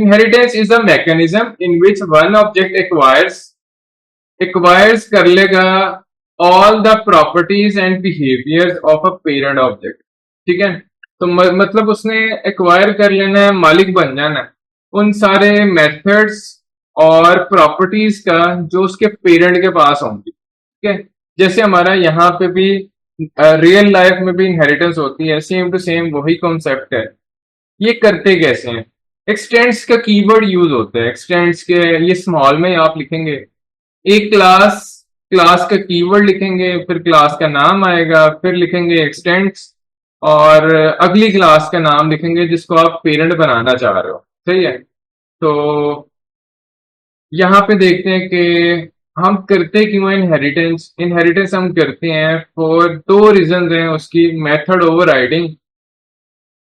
Inheritance is a mechanism in which one object acquires कर लेगा all the properties and behaviours of a parent object. ठीक है, तो मतलब उसने एक्वायर कर लेना है, मालिक बन जाना है उन सारे मेथड्स और प्रॉपर्टीज का जो उसके पेरेंट के पास होंगी। ठीक है, जैसे हमारा यहाँ पे भी रियल लाइफ में भी इनहेरिटेंस होती है, सेम टू सेम वही कॉन्सेप्ट है। ये करते कैसे हैं? एक्सटेंड्स का कीवर्ड यूज होता है। एक्सटेंड्स के ये स्मॉल में आप लिखेंगे, एक क्लास, क्लास का कीवर्ड लिखेंगे, फिर क्लास का नाम आएगा, फिर लिखेंगे एक्सटेंड्स, और अगली क्लास का नाम लिखेंगे जिसको आप पेरेंट बनाना चाह रहे हो। सही है, तो यहाँ पे देखते हैं कि हम करते क्यों इनहेरिटेंस। इनहेरिटेंस हम करते हैं फॉर दो रीजन हैं उसकी। मेथड ओवरराइडिंग,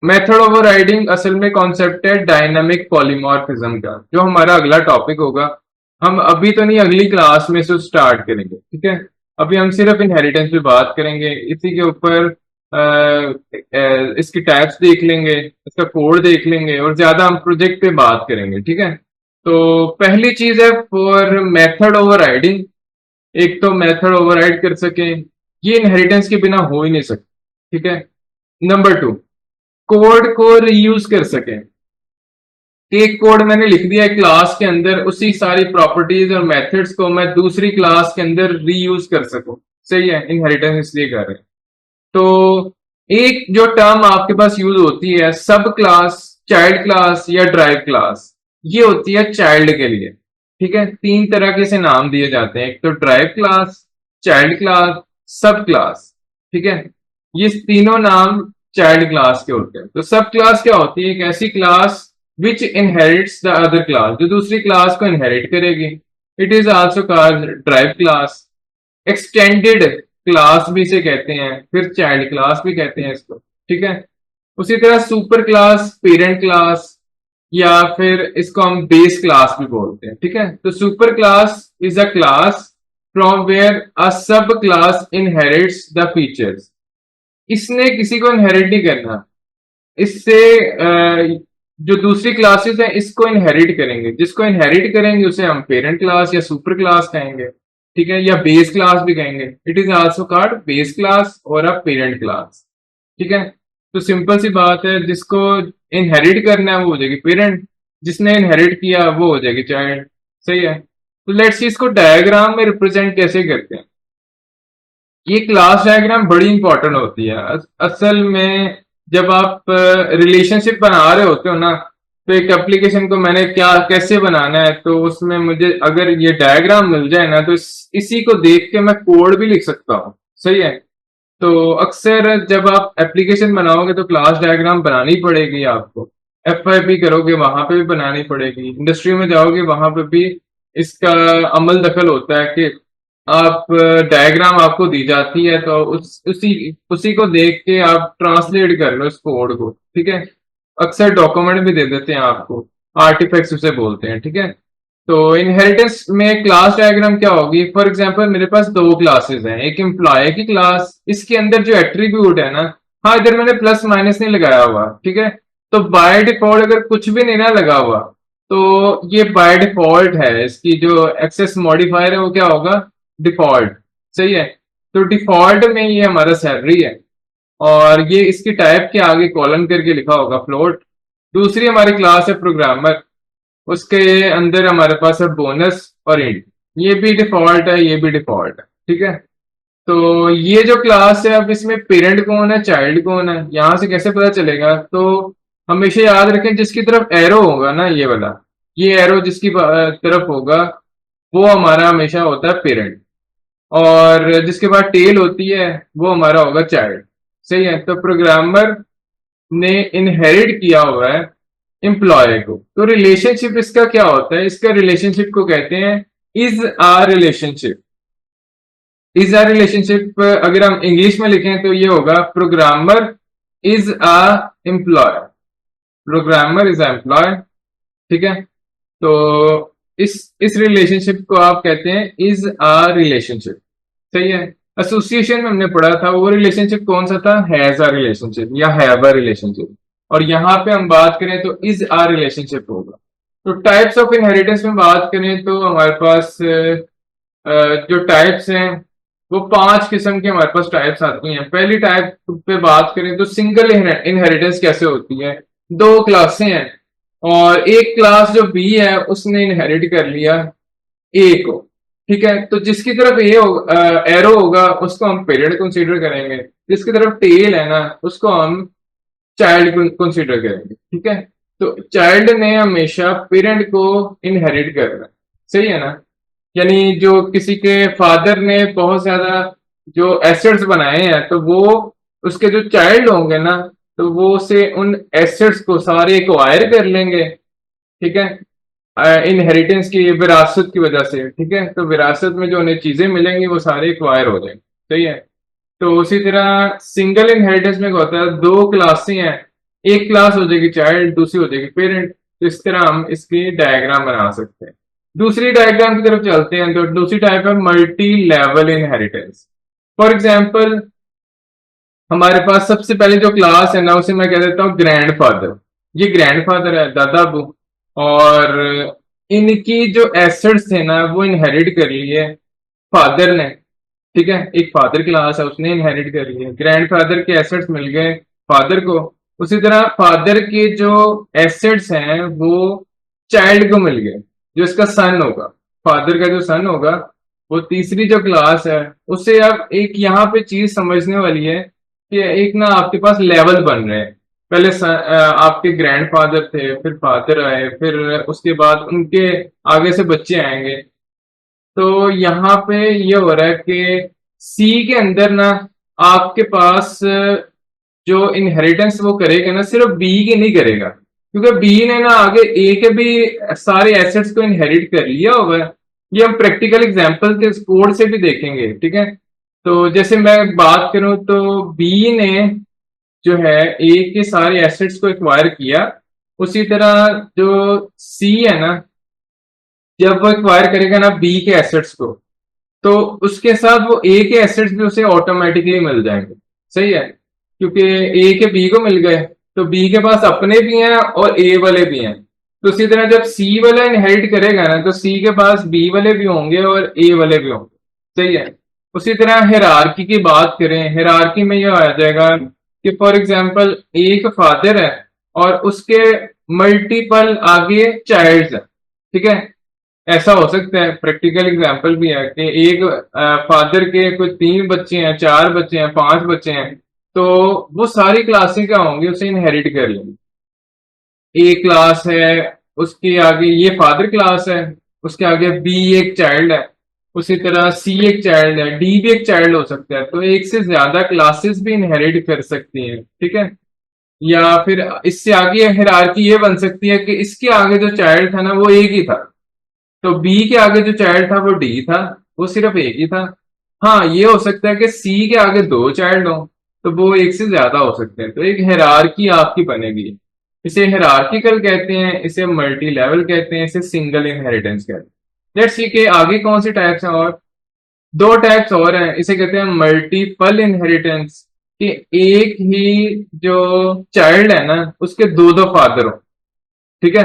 मेथड ओवरराइडिंग असल में कॉन्सेप्ट है डायनामिक पॉलीमॉर्फिज्म का, जो हमारा अगला टॉपिक होगा। हम अभी तो नहीं, अगली क्लास में से स्टार्ट करेंगे। ठीक है, अभी हम सिर्फ इनहेरिटेंस पे बात करेंगे, इसी के ऊपर इसकी टाइप्स देख लेंगे, इसका कोड देख लेंगे, और ज्यादा हम प्रोजेक्ट पे बात करेंगे। ठीक है, तो पहली चीज है फॉर मेथड ओवरराइडिंग। एक तो मेथड ओवरराइड कर सके, ये इनहेरिटेंस के बिना हो ही नहीं सकता। ठीक है, नंबर टू, कोड को रीयूज कर सके। एक कोड मैंने लिख दिया है क्लास के अंदर, उसी सारी प्रॉपर्टीज और मेथड्स को मैं दूसरी क्लास के अंदर रीयूज कर सकूं। सही है, इनहेरिटेंस इसलिए कर रहे हैं। तो एक जो टर्म आपके पास यूज होती है, सब क्लास, चाइल्ड क्लास या ड्राइव क्लास, ये होती है चाइल्ड के लिए। ठीक है, तीन तरह के से नाम दिए जाते हैं, एक तो ड्राइव क्लास, चाइल्ड क्लास, सब क्लास। ठीक है, ये तीनों नाम चाइल्ड क्लास के होते हैं। तो सब क्लास क्या होती है? एक ऐसी class which inherits the other class, जो दूसरी क्लास को इनहेरिट करेगी। It is also called drive class. Extended class भी इसे कहते हैं, फिर चाइल्ड क्लास भी कहते हैं इसको। ठीक है, उसी तरह सुपर क्लास, पेरेंट क्लास, या फिर इसको हम बेस क्लास भी बोलते हैं। ठीक है, तो super class is a class from where a sub class inherits the features. इसने किसी को इनहेरिट नहीं करना, इससे जो दूसरी क्लासेस हैं इसको इनहेरिट करेंगे। जिसको इनहेरिट करेंगे उसे हम पेरेंट क्लास या सुपर क्लास कहेंगे। ठीक है, या बेस क्लास भी कहेंगे। It is also called base class और अ पेरेंट क्लास। ठीक है, तो सिंपल सी बात है, जिसको इनहेरिट करना है वो हो जाएगी पेरेंट, जिसने इनहेरिट किया वो हो जाएगी चाइल्ड। सही है, तो लेट्स सी इसको डायग्राम में रिप्रेजेंट कैसे करते हैं। ये क्लास डायग्राम बड़ी इंपॉर्टेंट होती है। असल में जब आप रिलेशनशिप बना रहे होते हो ना, तो एक एप्लीकेशन को मैंने क्या कैसे बनाना है, तो उसमें मुझे अगर ये डायग्राम मिल जाए ना, तो इसी को देख के मैं कोड भी लिख सकता हूँ। सही है, तो अक्सर जब आप एप्लीकेशन बनाओगे तो क्लास डायग्राम बनानी पड़ेगी आपको। एफ करोगे वहां पे भी बनानी पड़ेगी, इंडस्ट्री में जाओगे वहां पे भी इसका अमल दखल होता है कि आप डायग्राम आपको दी जाती है तो उसी उसी को देख के आप ट्रांसलेट कर लो इस कोड को। ठीक है, अक्सर डॉक्यूमेंट भी दे देते हैं आपको, आर्टिफैक्ट्स उसे बोलते हैं। ठीक है, तो इनहेरिटेंस में क्लास डायग्राम क्या होगी? फॉर एग्जांपल मेरे पास दो क्लासेस हैं, एक एम्प्लॉय की क्लास, इसके अंदर जो एट्रीब्यूट है ना, हाँ इधर मैंने प्लस माइनस नहीं लगाया हुआ। ठीक है, तो बाय डिफॉल्ट अगर कुछ भी नहीं ना लगा हुआ तो ये बाय डिफॉल्ट है। इसकी जो एक्सेस मॉडिफायर है वो क्या होगा? डिफॉल्ट। सही है, तो डिफॉल्ट में ये हमारा सैलरी है, और ये इसकी टाइप के आगे कॉलन करके लिखा होगा फ्लोट। दूसरी हमारी क्लास है प्रोग्रामर, उसके अंदर हमारे पास है बोनस और इंट। ये भी डिफॉल्ट है, ये भी डिफॉल्ट है। ठीक है, तो ये जो क्लास है, अब इसमें पेरेंट कौन है, चाइल्ड कौन है, यहां से कैसे पता चलेगा? तो हमेशा याद रखें, जिसकी तरफ एरो होगा ना, ये वाला, ये एरो जिसकी तरफ होगा वो हमारा हमेशा होता है पेरेंट, और जिसके बाद टेल होती है वो हमारा होगा चाइल्ड। सही है, तो प्रोग्रामर ने इनहेरिट किया हुआ है एम्प्लॉय को। तो रिलेशनशिप इसका क्या होता है? इसका रिलेशनशिप को कहते हैं is a relationship. Is a relationship अगर हम इंग्लिश में लिखें तो ये होगा programmer is a employ. Programmer is employ. ठीक है, तो इस रिलेशनशिप को आप कहते हैं इज आ रिलेशनशिप। सही है, एसोसिएशन में हमने पढ़ा था वो रिलेशनशिप कौन सा था? हैज अ रिलेशनशिप या हैव अ रिलेशनशिप। और यहां पे हम बात करें तो इज आ रिलेशनशिप होगा। तो टाइप्स ऑफ इनहेरिटेंस में बात करें तो हमारे पास जो टाइप्स हैं वो 5 किस्म के हमारे पास टाइप्स आती हैं। पहली टाइप पे बात करें तो सिंगल इनहेरिटेंस कैसे होती है। दो क्लासें हैं और एक क्लास जो बी है उसने इनहेरिट कर लिया ए को, ठीक है। तो जिसकी तरफ ए एरो होगा उसको हम पेरेंट कंसीडर करेंगे, जिसकी तरफ टेल है ना उसको हम चाइल्ड कंसीडर करेंगे, ठीक है। तो चाइल्ड ने हमेशा पेरेंट को इनहेरिट करना है, सही है ना। यानी जो किसी के फादर ने बहुत ज्यादा जो एसेट्स बनाए हैं तो वो उसके जो चाइल्ड होंगे ना तो वो उसे उन एसेट्स को सारे एक्वायर कर लेंगे, ठीक है, इनहेरिटेंस की विरासत की वजह से, ठीक है। तो विरासत में जो उन्हें चीजें मिलेंगी वो सारे एक्वायर हो जाएंगे, सही है। तो उसी तरह सिंगल इनहेरिटेंस में क्या होता है, दो क्लासें हैं, एक क्लास हो जाएगी चाइल्ड, दूसरी हो जाएगी पेरेंट। तो इस तरह हम इसकी डायग्राम बना सकते हैं। दूसरी डायग्राम की तरफ चलते हैं तो दूसरी टाइप है multi level inheritance. For example हमारे पास सबसे पहले जो क्लास है ना उसे मैं कह देता हूँ ग्रैंडफादर। ये ग्रैंडफादर है, दादा अबू, और इनकी जो एसेट्स थे ना वो इनहेरिट कर लिए फादर ने, ठीक है। एक फादर क्लास है उसने इनहेरिट कर लिया, ग्रैंडफादर के एसेट्स मिल गए फादर को। उसी तरह फादर के जो एसेट्स हैं वो चाइल्ड को मिल गए, जो इसका सन होगा, फादर का जो सन होगा। वो तीसरी जो क्लास है उससे अब एक यहाँ पे चीज समझने वाली है कि एक ना आपके पास लेवल बन रहे हैं। पहले आपके ग्रैंडफादर थे, फिर फादर आए, फिर उसके बाद उनके आगे से बच्चे आएंगे। तो यहाँ पे ये हो रहा है कि सी के अंदर ना आपके पास जो इनहेरिटेंस वो करेगा ना सिर्फ बी की नहीं करेगा, क्योंकि बी ने ना आगे ए के भी सारे एसेट्स को इनहेरिट कर लिया होगा। ये हम प्रैक्टिकल एग्जांपल के कोड से भी देखेंगे, ठीक है। तो जैसे मैं बात करूं तो बी ने जो है ए के सारे एसेट्स को एक्वायर किया, उसी तरह जो सी है ना जब वो एक्वायर करेगा ना बी के एसेट्स को तो उसके साथ वो ए के एसेट्स भी उसे ऑटोमेटिकली मिल जाएंगे, सही है। क्योंकि ए के बी को मिल गए तो बी के पास अपने भी हैं और ए वाले भी हैं। तो इसी तरह जब सी वाला इनहेरिट करेगा ना तो सी के पास बी वाले भी होंगे और ए वाले भी होंगे, सही है। उसी तरह हिरार्की की बात करें, हिरार्की में यह आ जाएगा कि फॉर एग्जाम्पल एक फादर है और उसके मल्टीपल आगे चाइल्ड्स है, ठीक है। ऐसा हो सकता है, प्रैक्टिकल एग्जांपल भी है कि एक फादर के कुछ 3 बच्चे हैं, 4 बच्चे हैं, 5 बच्चे हैं, तो वो सारी क्लासें क्या होंगी उसे इनहेरिट कर लेंगे। ए क्लास है, उसके आगे ये फादर क्लास है, उसके आगे बी एक चाइल्ड है, उसी तरह सी एक चाइल्ड है, डी भी एक चाइल्ड हो सकता है। तो एक से ज्यादा क्लासेस भी इनहेरिट कर सकती हैं, ठीक है। या फिर इससे आगे हिरार्की ये बन सकती है कि इसके आगे जो चाइल्ड था ना वो एक ही था, तो बी के आगे जो चाइल्ड था वो डी था, वो सिर्फ एक ही था। हाँ ये हो सकता है कि सी के आगे 2 चाइल्ड हो तो वो एक से ज्यादा हो सकते हैं। तो एक हिरार्की आपकी बनेगी। इसे हिरार्किकल कहते हैं, इसे मल्टी लेवल कहते हैं, इसे सिंगल इनहेरिटेंस कहते हैं। लेट्स सी के आगे कौन सी टाइप्स हैं, और 2 टाइप्स और हैं। इसे कहते हैं मल्टीपल इनहेरिटेंस, कि एक ही जो चाइल्ड है ना उसके 2 फादर हो, ठीक है।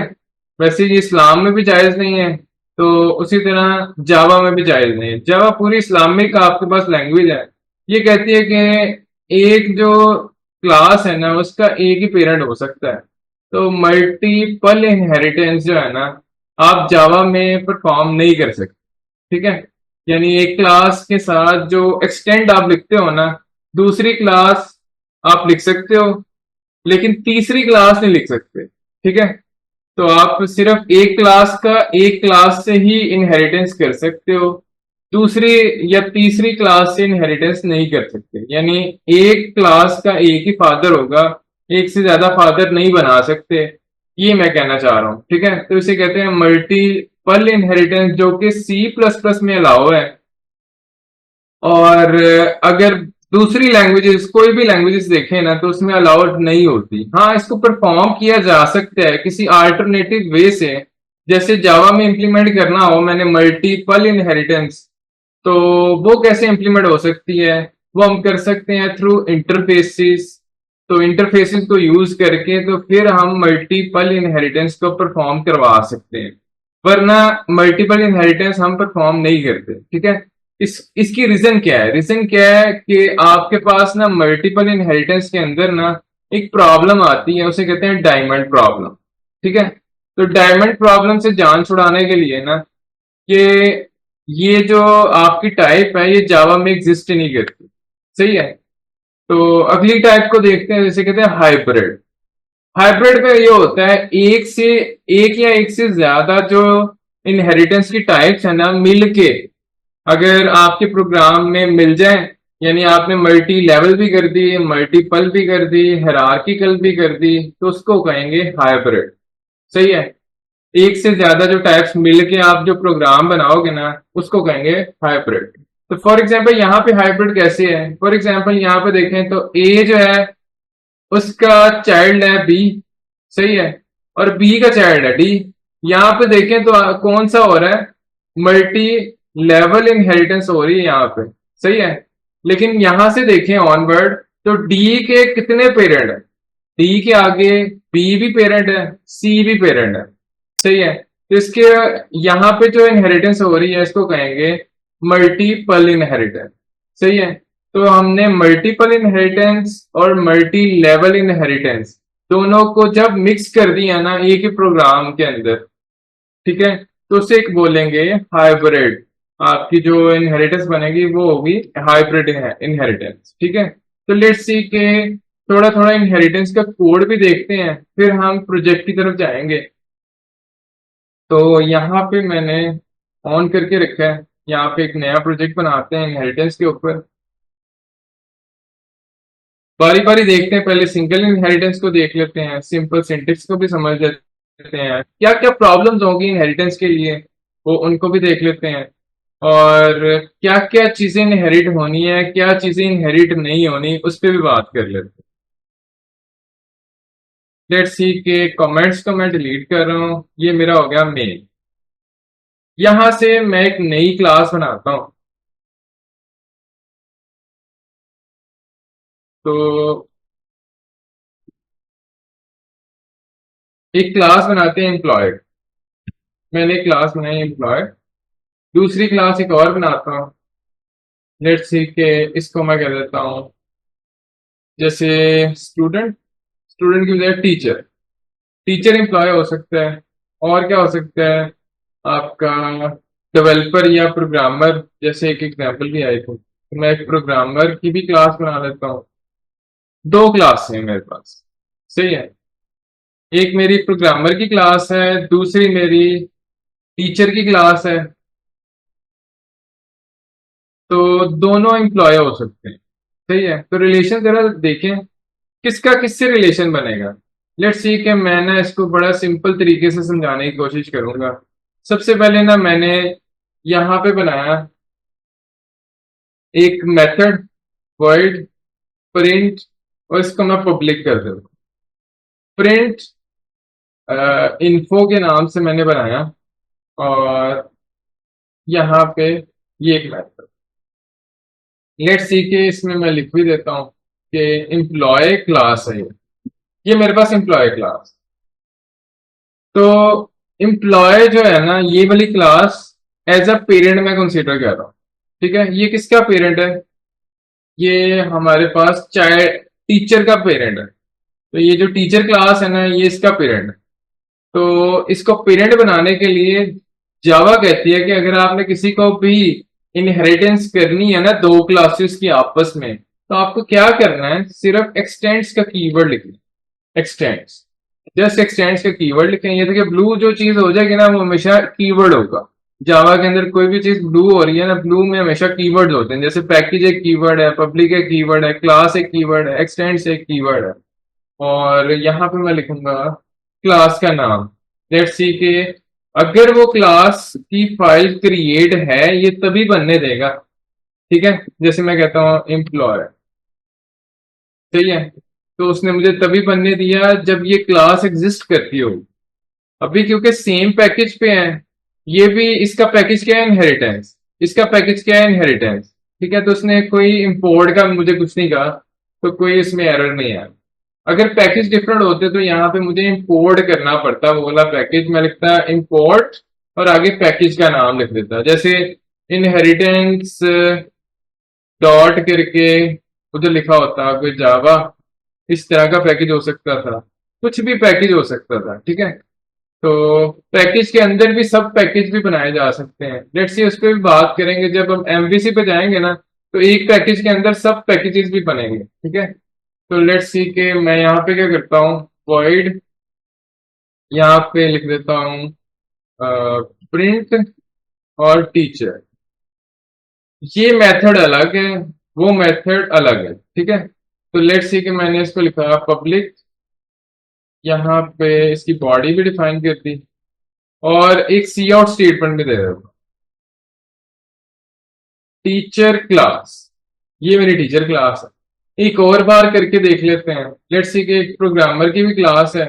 वैसे ये इस्लाम में भी जायज नहीं है, तो उसी तरह जावा में भी जायज नहीं है। जावा पूरी इस्लामिक आपके पास लैंग्वेज है, ये कहती है कि एक जो क्लास है ना उसका एक ही पेरेंट हो सकता है। तो मल्टीपल इनहेरिटेंस जो है ना आप जावा में परफॉर्म नहीं कर सकते, ठीक है। यानी एक क्लास के साथ जो एक्सटेंड आप लिखते हो ना, दूसरी क्लास आप लिख सकते हो लेकिन तीसरी क्लास नहीं लिख सकते, ठीक है। तो आप सिर्फ एक क्लास का एक क्लास से ही इनहेरिटेंस कर सकते हो, दूसरी या तीसरी क्लास से इनहेरिटेंस नहीं कर सकते। यानी एक क्लास का एक ही फादर होगा, एक से ज्यादा फादर नहीं बना सकते, ये मैं कहना चाह रहा हूँ, ठीक है। तो इसे कहते हैं मल्टीपल इनहेरिटेंस, जो कि सी प्लस प्लस में अलाउ है। और अगर दूसरी लैंग्वेजेस कोई भी लैंग्वेजेस देखें ना तो उसमें अलाउड नहीं होती। हाँ इसको परफॉर्म किया जा सकता है किसी अल्टरनेटिव वे से, जैसे जावा में इंप्लीमेंट करना हो मैंने मल्टीपल इनहेरिटेंस, तो वो कैसे इंप्लीमेंट हो सकती है, वो हम कर सकते हैं थ्रू इंटरफेसिस। तो इंटरफेसेस को यूज करके तो फिर हम मल्टीपल इनहेरिटेंस को परफॉर्म करवा सकते हैं, वरना मल्टीपल इनहेरिटेंस हम परफॉर्म नहीं करते। ठीक है, इसकी रीजन क्या है? रीजन क्या है कि आपके पास ना मल्टीपल इनहेरिटेंस के अंदर ना एक प्रॉब्लम आती है, उसे कहते हैं डायमंड प्रॉब्लम। ठीक है, तो डायमंड प्रॉब्लम से जान छुड़ाने के लिए ना कि ये जो आपकी टाइप है ये जावा में एग्जिस्ट ही नहीं करती। सही है, तो अगली टाइप को देखते हैं, जैसे कहते हैं हाइब्रिड। हाइब्रिड में ये होता है एक या एक से ज्यादा जो इनहेरिटेंस की टाइप्स है ना मिलके अगर आपके प्रोग्राम में मिल जाए, यानी आपने मल्टी लेवल भी कर दी, मल्टीपल भी कर दी, हायरार्किकल भी कर दी, तो उसको कहेंगे हाइब्रिड। सही है, एक से ज्यादा जो टाइप्स मिलके आप जो प्रोग्राम बनाओगे ना उसको कहेंगे हाइब्रिड। तो फॉर एग्जांपल यहाँ पे हाइब्रिड कैसे है? फॉर एग्जांपल यहाँ पे देखें तो ए जो है उसका चाइल्ड है बी। सही है, और बी का चाइल्ड है डी। यहाँ पे देखें तो कौन सा हो रहा है? मल्टी लेवल इनहेरिटेंस हो रही है यहाँ पे। सही है, लेकिन यहां से देखें ऑनवर्ड तो डी के कितने पेरेंट है? डी के आगे बी भी पेरेंट है, सी भी पेरेंट है। सही है, तो इसके यहाँ पे जो इनहेरिटेंस हो रही है इसको कहेंगे मल्टीपल इनहेरिटेंस। सही है, तो हमने मल्टीपल इनहेरिटेंस और मल्टी लेवल इनहेरिटेंस दोनों को जब मिक्स कर दिया ना एक ही प्रोग्राम के अंदर, ठीक है, तो उसे एक बोलेंगे हाइब्रिड। आपकी जो इनहेरिटेंस बनेगी वो होगी हाइब्रिड इनहेरिटेंस। ठीक है, तो लेट्स सी के थोड़ा थोड़ा इनहेरिटेंस का कोड भी देखते हैं, फिर हम प्रोजेक्ट की तरफ जाएंगे। तो यहाँ पे मैंने ऑन करके रखा है, यहाँ पे एक नया प्रोजेक्ट बनाते हैं इनहेरिटेंस के ऊपर। बारी बारी देखते हैं, पहले सिंगल इनहेरिटेंस को देख लेते हैं, सिंपल सिंटेक्स को भी समझ लेते हैं, क्या क्या प्रॉब्लम्स होंगी इनहेरिटेंस के लिए वो उनको भी देख लेते हैं, और क्या क्या चीजें इनहेरिट होनी है, क्या चीजें इनहेरिट नहीं होनी, उस पर भी बात कर लेते हैं। लेट्स सी के कमेंट्स को मैं डिलीट कर रहा हूँ, ये मेरा हो गया मेन। यहां से मैं एक नई क्लास बनाता हूं, तो एक क्लास बनाते हैं एम्प्लॉयड। मैंने एक क्लास बनाई एम्प्लॉयड, दूसरी क्लास एक और बनाता हूँ। लेट्स सी के इसको मैं कह देता हूँ जैसे स्टूडेंट, स्टूडेंट की बजाय टीचर, टीचर एम्प्लॉय हो सकता है। और क्या हो सकता है आपका? डेवलपर या प्रोग्रामर, जैसे एक एग्जांपल भी आई थी, तो मैं एक प्रोग्रामर की भी क्लास बना लेता हूँ। दो क्लास है मेरे पास। सही है, एक मेरी प्रोग्रामर की क्लास है, दूसरी मेरी टीचर की क्लास है। तो दोनों एम्प्लॉय हो सकते हैं। सही है, तो रिलेशन जरा देखें किसका किससे रिलेशन बनेगा। लेट्स सी कि मैं ना इसको बड़ा सिंपल तरीके से समझाने की कोशिश करूंगा। सबसे पहले ना मैंने यहाँ पे बनाया एक मेथड वर्ड प्रिंट, और इसको मैं पब्लिक कर दूंगा। प्रिंट इन्फो के नाम से मैंने बनाया, और यहाँ पे ये एक मेथड। लेट्स सी के इसमें मैं लिख भी देता हूँ कि एम्प्लॉय क्लास है ये मेरे पास एम्प्लॉय क्लास। तो एम्प्लॉय जो है ना ये वाली क्लास एज अ पेरेंट मैं कंसीडर कर रहा हूँ। ठीक है, ये किसका पेरेंट है? ये हमारे पास चाइल्ड टीचर का पेरेंट है। तो ये जो टीचर क्लास है ना ये इसका पेरेंट है। तो इसको पेरेंट बनाने के लिए जावा कहती है कि अगर आपने किसी को भी इनहेरिटेंस करनी है ना दो क्लासेस की आपस में, तो आपको क्या करना है? सिर्फ एक्सटेंड्स का कीवर्ड लिखना। एक्सटेंड्स, जस्ट एक्सटेंड्स का कीवर्ड लिखें। ये देखिए ब्लू जो चीज हो जाएगी ना वो हमेशा कीवर्ड होगा। जावा के अंदर कोई भी चीज ब्लू हो रही है ना, ब्लू में हमेशा कीवर्ड होते हैं। जैसे पैकेज एक कीवर्ड है, पब्लिक एक कीवर्ड है, क्लास एक कीवर्ड है, एक्सटेंड्स एक कीवर्ड है। और यहाँ पे मैं लिखूंगा क्लास का नाम। लेट्स सी के अगर वो क्लास की फाइल क्रिएट है ये तभी बनने देगा। ठीक है, जैसे मैं कहता हूँ एम्प्लॉय। सही है, तो उसने मुझे तभी बनने दिया जब ये क्लास एग्जिस्ट करती हो। अभी क्योंकि सेम पैकेज पे है, ये भी इसका पैकेज क्या है? इनहेरिटेंस। इसका पैकेज क्या है? इनहेरिटेंस। ठीक है, तो उसने कोई इंपोर्ट का मुझे कुछ नहीं कहा, तो कोई इसमें एरर नहीं है। अगर पैकेज डिफरेंट होते तो यहाँ पे मुझे इंपोर्ट करना पड़ता वो वाला पैकेज। मैं लिखता इंपोर्ट और आगे पैकेज का नाम लिख देता, जैसे इनहेरिटेंस डॉट करके उधर लिखा होता कोई जावा, इस तरह का पैकेज हो सकता था, कुछ भी पैकेज हो सकता था, ठीक है। तो पैकेज के अंदर भी सब पैकेज भी बनाए जा सकते हैं। लेट्स सी उस पर भी बात करेंगे जब हम एमवीसी पे जाएंगे ना, तो एक पैकेज के अंदर सब पैकेजेस भी बनेंगे, ठीक है। तो लेट्स सी के मैं यहाँ पे क्या करता हूँ, वॉइड यहाँ पे लिख देता हूँ प्रिंट और टीचर। ये मेथड अलग है, वो मेथड अलग है, ठीक है। तो लेट्स सी कि मैंने इसको लिखा पब्लिक, यहाँ पे इसकी बॉडी भी डिफाइन कर दी और एक सी आउट स्टेटमेंट भी दे देता। टीचर क्लास, ये मेरी टीचर क्लास है। एक और बार करके देख लेते हैं। लेट्स सी कि एक प्रोग्रामर की भी क्लास है,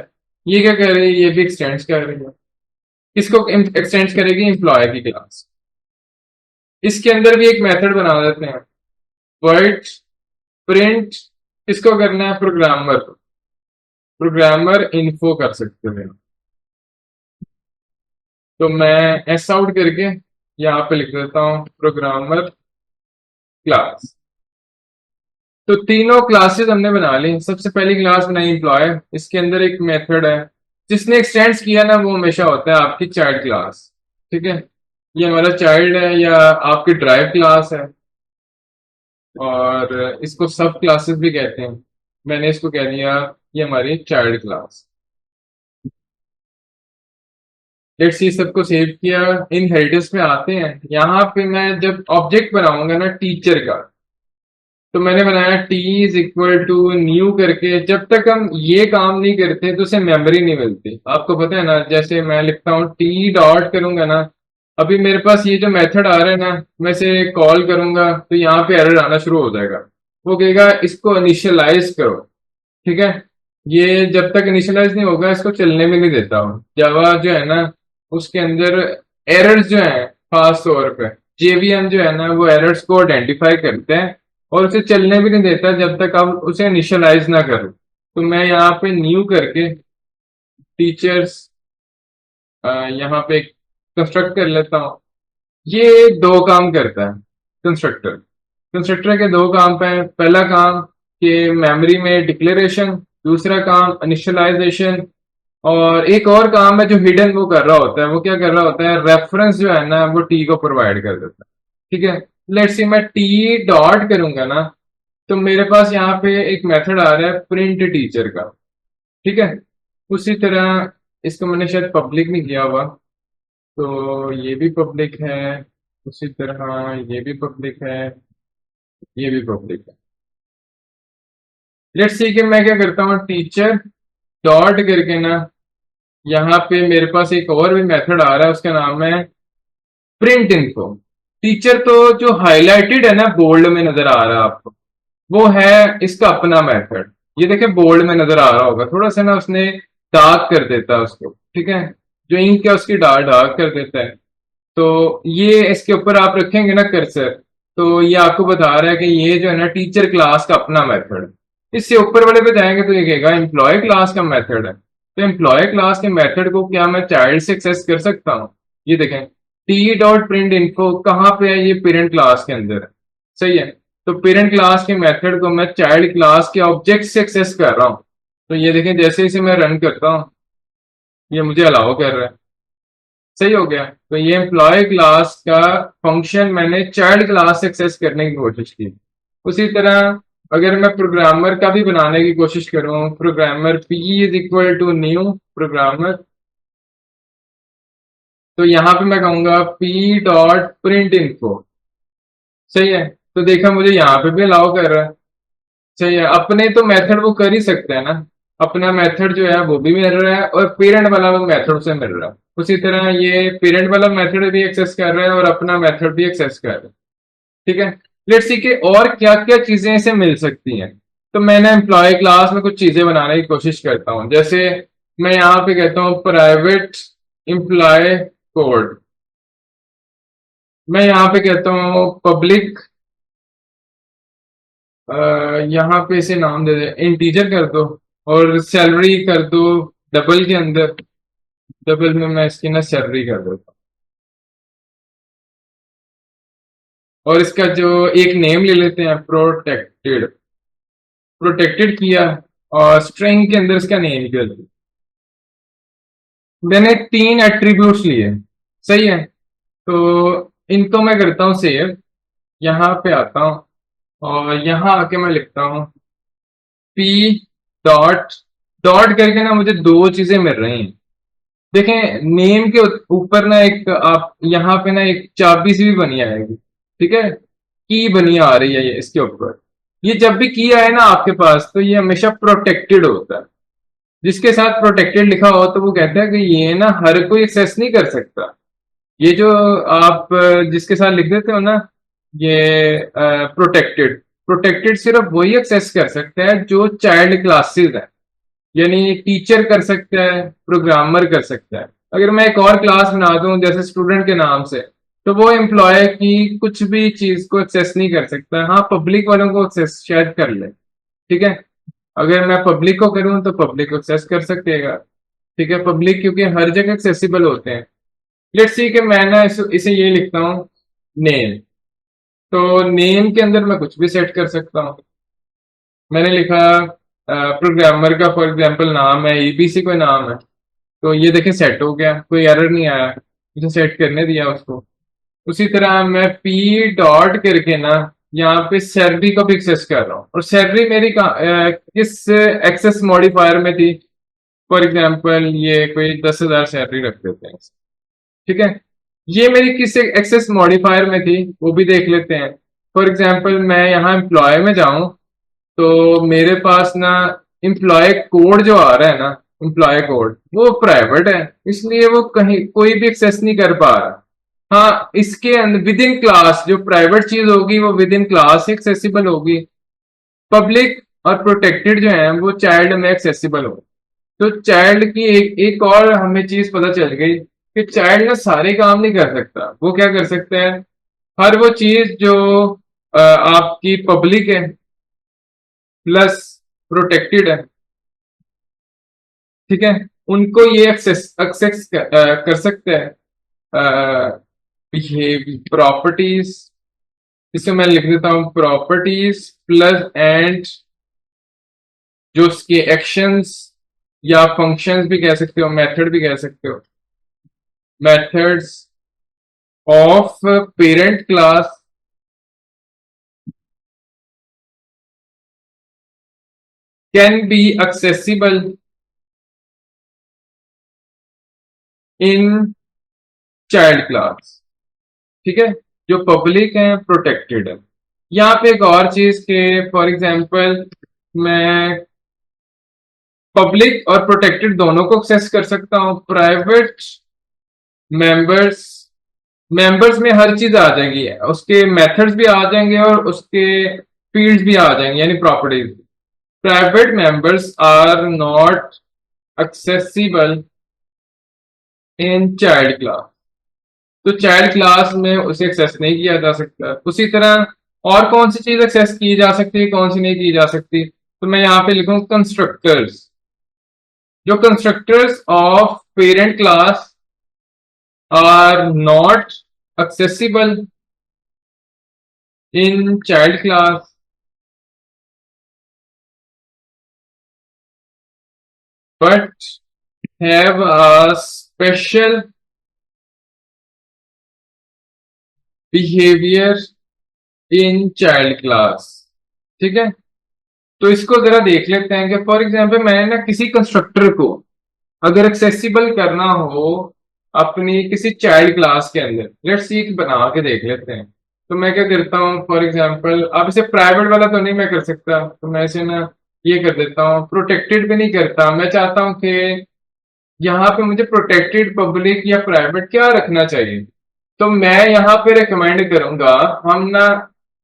ये क्या कर रही है, ये भी एक्सटेंड कर रही है। किसको एक्सटेंड करेगी, एम्प्लॉय की क्लास। इसके अंदर भी एक मेथड बना देते हैं, वर्ड प्रिंट, किसको करना है, प्रोग्रामर, प्रोग्रामर इन्फो कर सकते हैं। तो मैं एस आउट करके यहाँ पे लिख देता हूँ प्रोग्रामर क्लास। तो तीनों क्लासेस हमने बना ली। सबसे पहली क्लास बनाई एम्प्लॉय, इसके अंदर एक मेथड है, जिसने एक्सटेंड किया ना वो हमेशा होता है आपकी चाइल्ड क्लास, ठीक है। ये हमारा चाइल्ड है या आपकी ड्राइव क्लास है, और इसको सब क्लासेस भी कहते हैं। मैंने इसको कह दिया ये हमारी चाइल्ड क्लास। लेट्स सी सबको सेव किया, इनहेरिटेंस में आते हैं। यहाँ पे मैं जब ऑब्जेक्ट बनाऊंगा ना टीचर का, तो मैंने बनाया T is equal to new करके। जब तक हम ये काम नहीं करते तो उसे मेमोरी नहीं मिलती, आपको पता है ना। जैसे मैं लिखता हूँ टी डॉट करूंगा ना, अभी मेरे पास ये जो मेथड आ रहा है ना, मैं इसे कॉल करूंगा तो यहाँ पे एरर आना शुरू हो जाएगा। वो कहेगा इसको इनिशियलाइज करो, ठीक है। ये जब तक इनिशियलाइज नहीं होगा इसको चलने में नहीं देता हूँ। जावा जो है ना, उसके अंदर एरर्स जो है, खास तौर पे जेवीएम जो है ना, वो एरर्स को आइडेंटिफाई करते हैं और उसे चलने भी नहीं देता जब तक आप उसे इनिशियलाइज ना करो। तो मैं यहाँ पे न्यू करके टीचर्स यहाँ पे कंस्ट्रक्ट कर लेता हूँ। ये दो काम करता है कंस्ट्रक्टर। कंस्ट्रक्टर के दो काम पे हैं। पहला काम कि मेमोरी में डिक्लेरेशन, दूसरा काम इनिशियलाइजेशन, और एक और काम है जो हिडन वो कर रहा होता है। वो क्या कर रहा होता है, रेफरेंस जो है ना वो टी को प्रोवाइड कर देता है, ठीक है। लेट्स सी मैं टी डॉट करूंगा ना, तो मेरे पास यहाँ पे एक मेथड आ रहा है प्रिंट टीचर का, ठीक है। उसी तरह इसको मैंने शायद पब्लिक नहीं किया हुआ, तो ये भी पब्लिक है। उसी तरह ये भी पब्लिक है, ये भी पब्लिक है। लेट्स सी कि मैं क्या करता हूँ, टीचर डॉट करके ना, यहाँ पे मेरे पास एक और भी मेथड आ रहा है, उसका नाम है प्रिंट इन्फो। टीचर तो जो हाईलाइटेड है ना, बोल्ड में नजर आ रहा है आपको, वो है इसका अपना मेथड। ये देखिए बोल्ड में नजर आ रहा होगा, थोड़ा सा ना उसने डार्क कर देता है उसको, ठीक है। जो इंक है उसकी डार्क डार्क कर देता है। तो ये इसके ऊपर आप रखेंगे ना कर्सर, तो ये आपको बता रहा है कि ये जो है ना टीचर क्लास का अपना मेथड है। इससे ऊपर वाले पे जाएंगे तो ये कहेगा एम्प्लॉय क्लास का मेथड है। तो एम्प्लॉय क्लास के मेथड को क्या मैं चाइल्ड से एक्सेस कर सकता हूँ? ये देखें, टी डॉट प्रिंट इन्फो कहाँ पे है, ये पेरेंट क्लास के अंदर है, सही है। तो पेरेंट क्लास के मेथड को मैं चाइल्ड क्लास के ऑब्जेक्ट से एक्सेस कर रहा हूँ। तो ये देखें, जैसे इसे मैं रन करता हूँ ये मुझे अलाउ कर रहा है, सही हो गया। तो ये एम्प्लॉय क्लास का फंक्शन मैंने चाइल्ड क्लास से एक्सेस करने की कोशिश की। उसी तरह अगर मैं प्रोग्रामर का भी बनाने की कोशिश करूं, programmer P is equal to new programmer, तो यहां पे मैं कहूंगा पी डॉट प्रिंट इन्फो, सही है। तो देखा मुझे यहाँ पे भी अलाउ कर रहा है, सही है। अपने तो मेथड वो कर ही सकते हैं ना, अपना मेथड जो है वो भी मिल रहा है और पेरेंट वाला वो मेथड से मिल रहा है। उसी तरह ये पेरेंट वाला मेथड भी एक्सेस कर रहा है और अपना मेथड भी एक्सेस कर रहा है, ठीक है। लेट्स सी कि और क्या क्या चीजें इसे मिल सकती हैं। तो मैंने एम्प्लॉय क्लास में कुछ चीजें बनाने की कोशिश करता हूँ। जैसे मैं यहाँ पे कहता हूँ प्राइवेट एम्प्लॉय कोड, मैं यहाँ पे कहता हूँ पब्लिक, यहाँ पे इसे नाम दे दे इंटीजर कर दो, और सैलरी कर दो डबल के अंदर, डबल में मैं इसकी ना सैलरी कर देता हूँ। और इसका जो एक नेम ले लेते हैं, प्रोटेक्टेड, प्रोटेक्टेड किया, और स्ट्रिंग के अंदर इसका नेम कर दिया। मैंने 3 एट्रीब्यूट्स लिए, सही है। तो इनको मैं करता हूँ सेव, यहाँ पे आता हूँ और यहाँ आके मैं लिखता हूँ पी डॉट, डॉट करके ना मुझे दो चीजें मिल रही हैं। देखें नेम के ऊपर ना एक आप यहाँ पे ना एक चाबी सी भी बनी आएगी, ठीक है, की बनी आ रही है ये इसके ऊपर। ये जब भी की आए ना आपके पास तो ये हमेशा प्रोटेक्टेड होता है। जिसके साथ प्रोटेक्टेड लिखा हो तो वो कहता है कि ये ना हर कोई एक्सेस नहीं कर सकता। ये जो आप जिसके साथ लिख देते हो ना, ये प्रोटेक्टेड, प्रोटेक्टेड सिर्फ वही एक्सेस कर सकता है जो चाइल्ड क्लासेस है। यानी टीचर कर सकता है, प्रोग्रामर कर सकता है। अगर मैं एक और क्लास बना दूं जैसे स्टूडेंट के नाम से, तो वो एम्प्लॉय की कुछ भी चीज को एक्सेस नहीं कर सकता। हाँ, पब्लिक वालों को एक्सेस शायद कर ले, ठीक है। अगर मैं पब्लिक को करूं तो पब्लिक को एक्सेस कर सकेगा, ठीक है। पब्लिक क्योंकि हर जगह एक्सेसिबल होते हैं। लेट्स सी कि मैं ना इसे ये लिखता हूँ नेम। तो नेम के अंदर मैं कुछ भी सेट कर सकता हूँ। मैंने लिखा प्रोग्रामर का फॉर एग्जांपल नाम है, एबीसी कोई नाम है, तो ये देखें सेट हो गया, कोई एरर नहीं आया, इसे सेट करने दिया उसको। उसी तरह मैं पी डॉट करके ना यहाँ पे सैलरी को भी एक्सेस कर रहा हूँ, और सैलरी मेरी किस एक्सेस मॉडिफायर में थी। फॉर एग्जांपल ये कोई 10,000 सैलरी रख देते हैं, ठीक है। ये मेरी किस एक्सेस मॉडिफायर में थी वो भी देख लेते हैं। फॉर एग्जांपल मैं यहाँ एम्प्लॉय में जाऊं तो मेरे पास ना एम्प्लॉय कोड जो आ रहा है ना, एम्प्लॉय कोड वो प्राइवेट है, इसलिए वो कहीं कोई भी एक्सेस नहीं कर पा रहा। हाँ, इसके अंदर विद इन क्लास जो प्राइवेट चीज होगी वो विद इन क्लास एक्सेसिबल होगी। पब्लिक और प्रोटेक्टेड जो है वो चाइल्ड में एक्सेसिबल होगी। तो चाइल्ड की एक और हमें चीज पता चल गई कि चाइल्ड ना सारे काम नहीं कर सकता। वो क्या कर सकता है, हर वो चीज जो आपकी पब्लिक है प्लस प्रोटेक्टेड है, ठीक है, उनको ये एक्सेस एक्सेस कर सकते हैं। ये प्रॉपर्टीज, इसे मैं लिख देता हूं प्रॉपर्टीज प्लस एंड जो उसके एक्शंस या फंक्शंस भी कह सकते हो, मेथड भी कह सकते हो, methods of parent class can be accessible in child class, ठीक है। जो पब्लिक है प्रोटेक्टेड है। यहाँ पे एक और चीज के फॉर एग्जांपल मैं पब्लिक और प्रोटेक्टेड दोनों को एक्सेस कर सकता हूँ। प्राइवेट मेंबर्स, मेंबर्स में हर चीज आ जाएगी, उसके मेथड्स भी आ जाएंगे और उसके फील्ड्स भी आ जाएंगे, यानी properties. Private members are not accessible in child class, तो चाइल्ड क्लास में उसे एक्सेस नहीं किया जा सकता। उसी तरह और कौन सी चीज एक्सेस की जा सकती है, कौन सी नहीं की जा सकती, तो मैं यहाँ पे लिखूं कंस्ट्रक्टर्स। जो constructors of parent class are not accessible in child class but have a special behavior in child class, ठीक है। तो इसको जरा देख लेते हैं कि फॉर एग्जांपल मैंने ना किसी कंस्ट्रक्टर को अगर एक्सेसिबल करना हो अपनी किसी चाइल्ड क्लास के अंदर, लेट्स सी बना के देख लेते हैं। तो मैं क्या करता हूँ, फॉर एग्जांपल अब इसे प्राइवेट वाला तो नहीं मैं कर सकता, तो मैं इसे ना ये कर देता हूँ, प्रोटेक्टेड भी नहीं करता। मैं चाहता हूँ कि यहाँ पे मुझे प्रोटेक्टेड पब्लिक या प्राइवेट क्या रखना चाहिए। तो मैं यहाँ पे रिकमेंड करूंगा, हम ना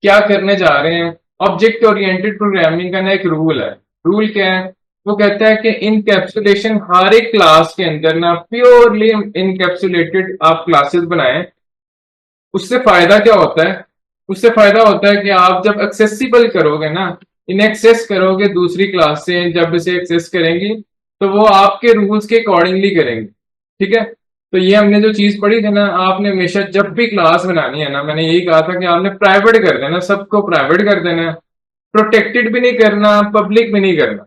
क्या करने जा रहे हैं, ऑब्जेक्ट ओरिएंटेड प्रोग्रामिंग का ना एक रूल है। रूल क्या है, वो कहता है कि इनकैप्सुलेशन हर एक क्लास के अंदर ना प्योरली इनकैप्सुलेटेड आप क्लासेस बनाएं। उससे फायदा क्या होता है, उससे फायदा होता है कि आप जब एक्सेसिबल करोगे ना इन्हें एक्सेस करोगे दूसरी क्लास से, जब इसे एक्सेस करेंगी तो वो आपके रूल्स के अकॉर्डिंगली करेंगे, ठीक है। तो ये हमने जो चीज पढ़ी थी ना, आपने हमेशा जब भी क्लास बनानी है ना, मैंने यही कहा था कि आपने प्राइवेट कर देना, सबको प्राइवेट कर देना, प्रोटेक्टेड भी नहीं करना, पब्लिक भी नहीं करना।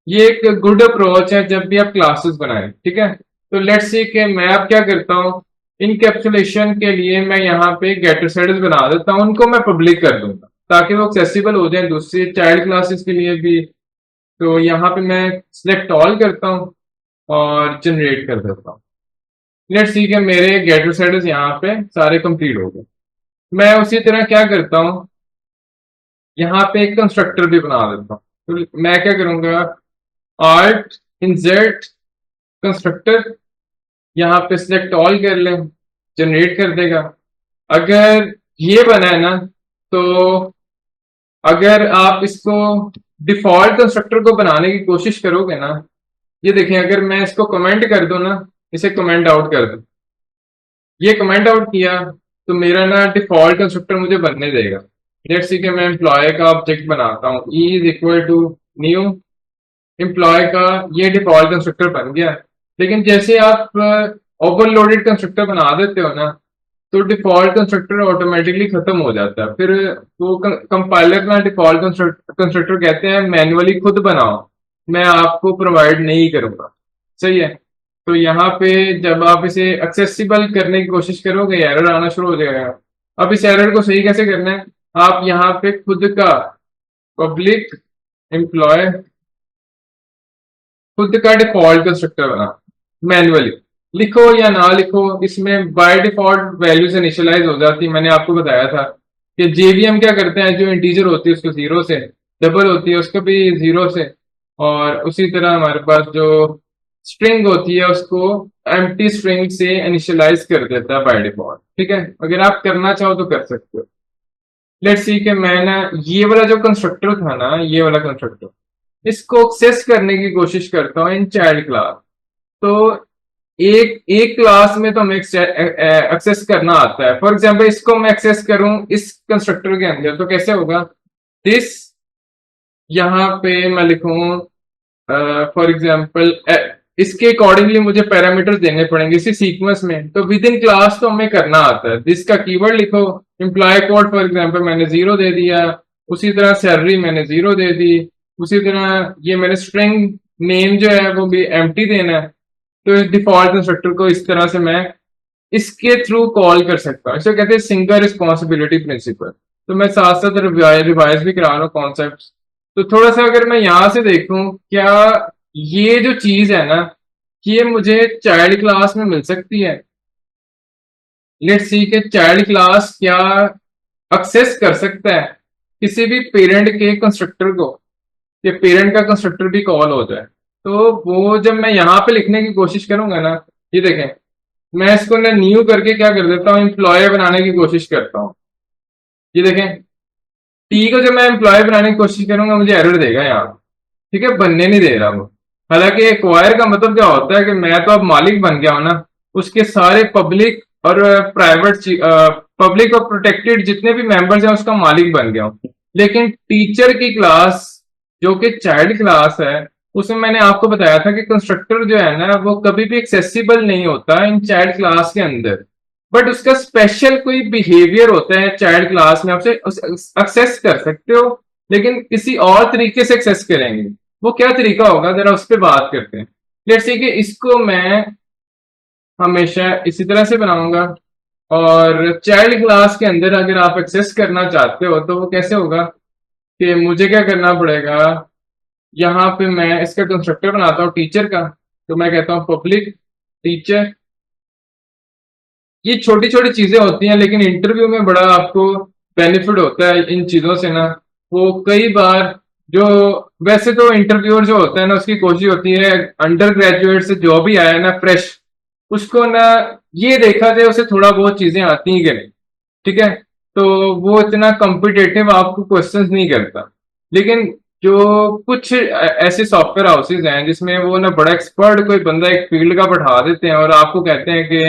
ये एक गुड अप्रोच है जब भी आप क्लासेस बनाएं, ठीक है। तो लेट्स सी कि मैं अब क्या करता हूँ, इनकैप्सुलेशन के लिए मैं यहाँ पे गेटर सेटल्स बना देता हूँ, उनको मैं पब्लिक कर दूंगा ताकि वो एक्सेसिबल हो जाए दूसरी चाइल्ड क्लासेस के लिए भी। तो यहाँ पे मैं सिलेक्ट ऑल करता हूँ और जनरेट कर देता हूँ। लेट्स सी कि मेरे गेटर सेटल्स यहाँ पे सारे कंप्लीट हो गए। मैं उसी तरह क्या करता हूँ, यहाँ पे एक कंस्ट्रक्टर भी बना देता हूँ। तो मैं क्या करूंगा, आर्ट इंसर्ट कंस्ट्रक्टर, यहाँ पे सिलेक्ट ऑल कर लें, जनरेट कर देगा। अगर ये बना है ना, तो अगर आप इसको डिफॉल्ट कंस्ट्रक्टर को बनाने की कोशिश करोगे ना, ये देखें अगर मैं इसको कमेंट कर दूं ना, इसे कमेंट आउट कर दूं, ये कमेंट आउट किया तो मेरा ना डिफॉल्ट कंस्ट्रक्टर मुझे बनने देगा। लेट्स सी कि मैं एम्प्लॉय का ऑब्जेक्ट बनाता हूँ, E is equal to new employ का, ये डिफॉल्ट कंस्ट्रक्टर बन गया। लेकिन जैसे आप ओवरलोडेड कंस्ट्रक्टर बना देते हो ना, तो डिफॉल्ट कंस्ट्रक्टर ऑटोमेटिकली खत्म हो जाता है। फिर वो कंपाइलर ना डिफॉल्ट कंस्ट्रक्टर कहते हैं मैन्युअली खुद बनाओ, मैं आपको प्रोवाइड नहीं करूंगा, सही है। तो यहाँ पे जब आप इसे एक्सेसिबल करने की कोशिश करोगे, एरर आना शुरू हो जाएगा। अब इस एरर को सही कैसे करना है, आप यहाँ पे खुद का पब्लिक एम्प्लॉय, खुद का डिफॉल्ट कंस्ट्रक्टर बना, मैन्युअली लिखो या ना लिखो, इसमें बाय डिफॉल्ट वैल्यूज इनिशियलाइज हो जाती है। मैंने आपको बताया था कि जेवीएम क्या करते हैं, जो इंटीजर होती है उसको जीरो से, डबल होती है उसको भी जीरो से, और उसी तरह हमारे पास जो स्ट्रिंग होती है उसको एम्प्टी स्ट्रिंग से इनिशियलाइज कर देता है बाय डिफॉल्ट, ठीक है। अगर आप करना चाहो तो कर सकते हो। लेट्स सी कि मैं ना ये वाला जो कंस्ट्रक्टर था ना, ये वाला कंस्ट्रक्टर, इसको एक्सेस करने की कोशिश करता हूँ इन चाइल्ड क्लास। तो एक एक क्लास में तो हमें एक्सेस करना आता है। फॉर एग्जांपल इसको मैं एक्सेस करूं इस कंस्ट्रक्टर के अंदर तो कैसे होगा, दिस, यहाँ पे मैं लिखूं फॉर एग्जांपल इसके अकॉर्डिंगली मुझे पैरामीटर्स देने पड़ेंगे इसी सीक्वेंस में। तो विद इन क्लास तो हमें करना आता है, दिस का कीवर्ड लिखो, एम्प्लॉय कोड फॉर एग्जांपल मैंने जीरो दे दिया, उसी तरह सैलरी मैंने जीरो दे दी, उसी तरह ये मैंने स्ट्रिंग नेम जो है वो भी एम्प्टी देना है। तो इस डिफॉल्ट कंस्ट्रक्टर को इस तरह से मैं इसके थ्रू कॉल कर सकता हूँ, इसे कहते हैं सिंगल रिस्पॉन्सिबिलिटी प्रिंसिपल। तो मैं साथ साथ रिवाइज भी करा रहा हूँ कॉन्सेप्ट। तो थोड़ा सा अगर मैं यहां से देखूं, क्या ये जो चीज है ना, ये मुझे चाइल्ड क्लास में मिल सकती है। लेट्स सी के चाइल्ड क्लास क्या एक्सेस कर सकता है किसी भी पेरेंट के कंस्ट्रक्टर को, कि पेरेंट का कंस्ट्रक्टर भी कॉल हो जाए। तो वो जब मैं यहाँ पे लिखने की कोशिश करूंगा ना, ये देखें मैं इसको ना न्यू करके क्या कर देता हूँ, एम्प्लॉय बनाने की कोशिश करता हूँ। ये देखें टी को जब मैं एम्प्लॉय बनाने की कोशिश करूंगा मुझे एरर देगा यहाँ, ठीक है, बनने नहीं दे रहा वो। हालांकि एक्वायर का मतलब क्या होता है कि मैं तो अब मालिक बन गया हूं ना, उसके सारे पब्लिक और प्राइवेट, पब्लिक और प्रोटेक्टेड जितने भी मेंबर्स हैं उसका मालिक बन गया हूं। लेकिन टीचर की क्लास जो कि चाइल्ड क्लास है, उसमें मैंने आपको बताया था कि कंस्ट्रक्टर जो है ना वो कभी भी एक्सेसिबल नहीं होता इन चाइल्ड क्लास के अंदर, बट उसका स्पेशल कोई बिहेवियर होता है चाइल्ड क्लास में, आपसे एक्सेस कर सकते हो, लेकिन किसी और तरीके से एक्सेस करेंगे। वो क्या तरीका होगा जरा उस पर बात करते हैं। जैसे कि इसको मैं हमेशा इसी तरह से बनाऊंगा, और चाइल्ड क्लास के अंदर अगर आप एक्सेस करना चाहते हो तो वो कैसे होगा कि मुझे क्या करना पड़ेगा, यहाँ पे मैं इसका कंस्ट्रक्टर बनाता हूँ टीचर का। तो मैं कहता हूँ पब्लिक टीचर। ये छोटी छोटी चीजें होती हैं लेकिन इंटरव्यू में बड़ा आपको बेनिफिट होता है इन चीजों से ना। वो कई बार जो, वैसे तो इंटरव्यूअर जो होता है ना उसकी कोशिश होती है अंडर ग्रेजुएट से जो भी आया ना फ्रेश, उसको ना ये देखा जाए उसे थोड़ा बहुत चीजें आती हैं कि नहीं, ठीक है। तो वो इतना कॉम्पिटेटिव आपको क्वेश्चंस नहीं करता। लेकिन जो कुछ ऐसे सॉफ्टवेयर हाउसेज हैं जिसमें वो ना बड़ा एक्सपर्ट कोई बंदा एक फील्ड का बैठा देते हैं और आपको कहते हैं कि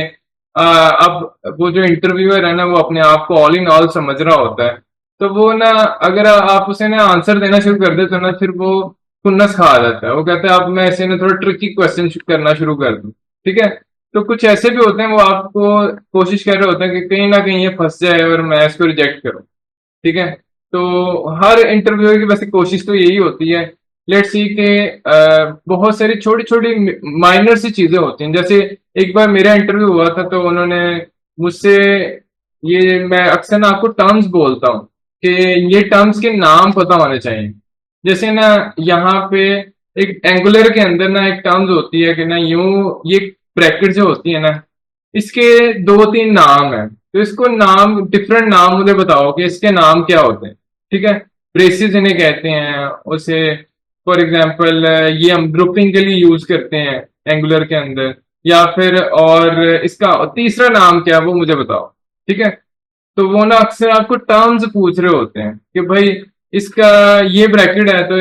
अब वो जो इंटरव्यूअर है ना वो अपने आप को ऑल इन ऑल समझ रहा होता है। तो वो ना, अगर आप उसे ना आंसर देना शुरू कर देते हो ना, फिर वो खुन्नस खा जाता है। वो कहता है अब मैं ऐसे ना थोड़ा ट्रिकी क्वेश्चन करना शुरू कर दूं। ठीक है। तो कुछ ऐसे भी होते हैं, वो आपको कोशिश कर रहे होते हैं कि कहीं ना कहीं ये फंस जाए और मैं इसको रिजेक्ट करूं। ठीक है। तो हर इंटरव्यू की वैसे कोशिश तो यही होती है। लेट्स सी के बहुत सारी छोटी छोटी माइनर सी चीजें होती हैं। जैसे एक बार मेरा इंटरव्यू हुआ था, तो उन्होंने मुझसे, ये मैं अक्सर ना आपको टर्म्स बोलता हूँ कि ये टर्म्स के नाम पता होने चाहिए। जैसे ना यहाँ पे एक एंगुलर के अंदर ना एक टर्म्स होती है कि ना यूं, ये ब्रैकेट जो होती है ना, इसके दो तीन नाम है। तो इसको नाम, डिफरेंट नाम मुझे बताओ कि इसके नाम क्या होते हैं। ठीक है। ब्रेसिस इन्हें कहते हैं उसे। फॉर एग्जाम्पल ये हम ग्रुपिंग के लिए यूज करते हैं एंगुलर के अंदर। या फिर और इसका तीसरा नाम क्या है वो मुझे बताओ। ठीक है। तो वो ना अक्सर आपको टर्म्स पूछ रहे होते हैं कि भाई इसका ये ब्रैकेट है, तो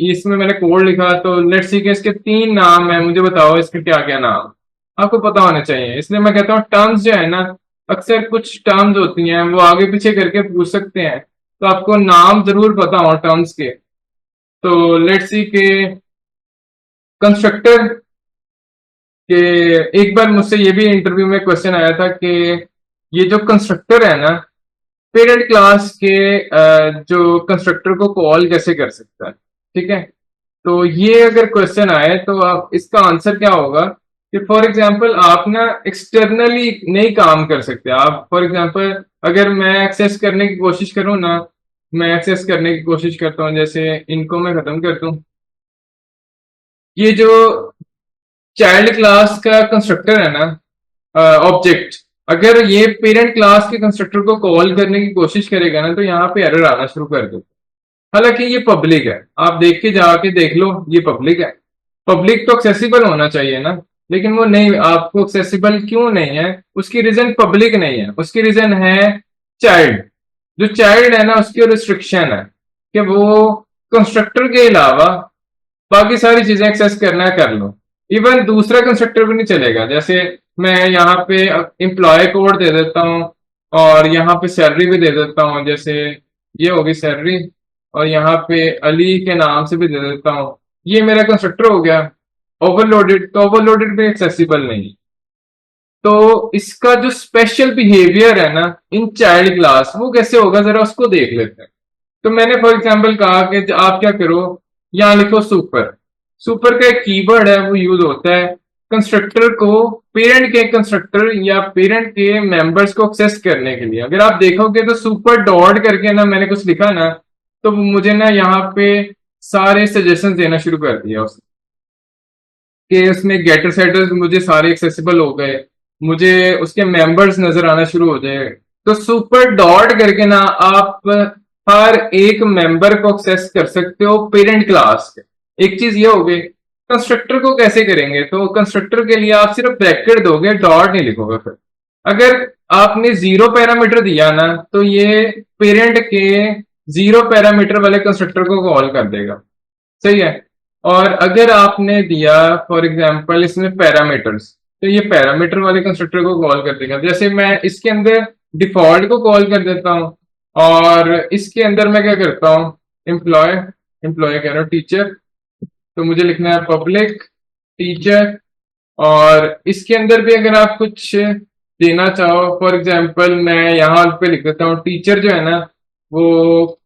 इसमें मैंने कोड लिखा, तो लेट्स सी के इसके तीन नाम है, मुझे बताओ इसके क्या क्या नाम। आपको पता होना चाहिए। इसलिए मैं कहता हूँ टर्म्स जो है ना, अक्सर कुछ टर्म्स होती हैं वो आगे पीछे करके पूछ सकते हैं, तो आपको नाम जरूर पता हो टर्म्स के। तो लेट्स सी के कंस्ट्रक्टर के, एक बार मुझसे ये भी इंटरव्यू में क्वेश्चन आया था कि ये जो कंस्ट्रक्टर है ना, पेरेंट क्लास के जो कंस्ट्रक्टर को कॉल कैसे कर सकता है। ठीक है। तो ये अगर क्वेश्चन आए तो आप इसका आंसर क्या होगा कि फॉर एग्जांपल आप ना एक्सटर्नली नहीं काम कर सकते। आप फॉर एग्जांपल अगर मैं एक्सेस करने की कोशिश करूं ना, मैं एक्सेस करने की कोशिश करता हूं, जैसे इनको मैं खत्म कर दूं। ये जो चाइल्ड क्लास का कंस्ट्रक्टर है ना, ऑब्जेक्ट, अगर ये पेरेंट क्लास के कंस्ट्रक्टर को कॉल करने की कोशिश करेगा ना, तो यहाँ पे एरर आना शुरू कर देगा। हालांकि ये पब्लिक है, आप देख के जाके देख लो, ये पब्लिक है। पब्लिक तो एक्सेसिबल होना चाहिए ना, लेकिन वो नहीं, आपको एक्सेसिबल क्यों नहीं है? उसकी रीजन पब्लिक नहीं है, उसकी रीजन है चाइल्ड। जो चाइल्ड है ना, उसकी रिस्ट्रिक्शन है कि वो कंस्ट्रक्टर के अलावा बाकी सारी चीजें एक्सेस करना है कर लो। इवन दूसरा कंस्ट्रक्टर भी नहीं चलेगा। जैसे मैं यहाँ पे एम्प्लॉय कोड दे देता हूँ, और यहाँ पे सैलरी भी दे देता हूँ, जैसे ये होगी सैलरी, और यहाँ पे अली के नाम से भी दे देता हूँ। ये मेरा कंस्ट्रक्टर हो गया ओवरलोडेड। तो ओवरलोडेड भी एक्सेसिबल नहीं। तो इसका जो स्पेशल बिहेवियर है ना इन चाइल्ड क्लास, वो कैसे होगा जरा उसको देख लेते हैं। तो मैंने फॉर एग्जांपल कहा कि आप क्या करो, यहाँ लिखो सुपर। सुपर का एक कीवर्ड है, वो यूज होता है कंस्ट्रक्टर को, पेरेंट के कंस्ट्रक्टर या पेरेंट के मेंबर्स को एक्सेस करने के लिए। अगर आप देखोगे तो सुपर डॉट करके ना मैंने कुछ लिखा ना, तो मुझे ना यहाँ पे सारे सजेशन देना शुरू कर दिया उसने, कि उसमें गेटर सेटर्स मुझे सारे एक्सेसिबल हो गए, मुझे उसके मेंबर्स नजर आना शुरू हो जाए। तो सुपर डॉट करके ना आप हर एक मेंबर को एक्सेस कर सकते हो पेरेंट क्लास के। एक चीज ये हो गई। कंस्ट्रक्टर को कैसे करेंगे? तो कंस्ट्रक्टर के लिए आप सिर्फ ब्रैकेट दोगे, डॉट नहीं लिखोगे। फिर अगर आपने जीरो पैरामीटर दिया ना, तो ये पेरेंट के जीरो पैरामीटर वाले कंस्ट्रक्टर को कॉल कर देगा। सही है। और अगर आपने दिया फॉर एग्जांपल इसमें पैरामीटर्स, तो ये पैरामीटर वाले कंस्ट्रक्टर को कॉल कर देगा। जैसे मैं इसके अंदर डिफॉल्ट को कॉल कर देता हूँ, और इसके अंदर मैं क्या करता हूँ, एम्प्लॉय, एम्प्लॉय कह रहा हूँ टीचर, तो मुझे लिखना है पब्लिक टीचर। और इसके अंदर भी अगर आप कुछ देना चाहो, फॉर एग्जांपल मैं यहाँ पे लिख देता हूँ टीचर जो है ना, वो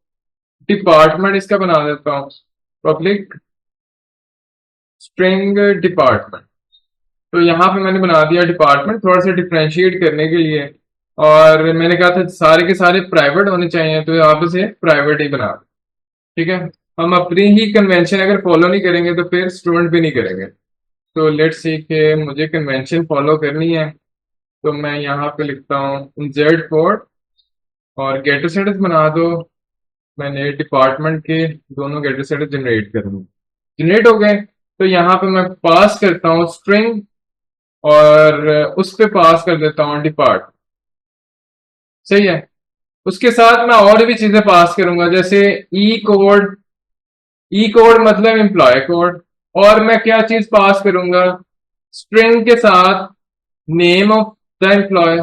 डिपार्टमेंट इसका बना देता हूँ पब्लिक स्ट्रिंग डिपार्टमेंट। तो यहाँ पे मैंने बना दिया डिपार्टमेंट, थोड़ा सा डिफ्रेंशिएट करने के लिए। और मैंने कहा था सारे के सारे प्राइवेट होने चाहिए, तो यहाँ पे से प्राइवेट ही बना दो। ठीक है। हम अपनी ही कन्वेंशन अगर फॉलो नहीं करेंगे तो फिर स्टूडेंट भी नहीं करेंगे। तो लेट्स सी के मुझे कन्वेंशन फॉलो करनी है, तो मैं यहाँ पे लिखता हूँ जेड फोर्ड, और गेटर सेटस बना दो। मैंने डिपार्टमेंट के दोनों गेटर सेटस जनरेट कर दूँ, जनरेट हो गए। तो यहाँ पे मैं पास करता हूँ स्ट्रिंग, और उस पे पास कर देता हूँ डिपार्ट। सही है। उसके साथ मैं और भी चीजें पास करूंगा, जैसे ई कोड। ई कोड मतलब एम्प्लॉय कोड। और मैं क्या चीज पास करूंगा, स्ट्रिंग के साथ नेम ऑफ द एम्प्लॉय।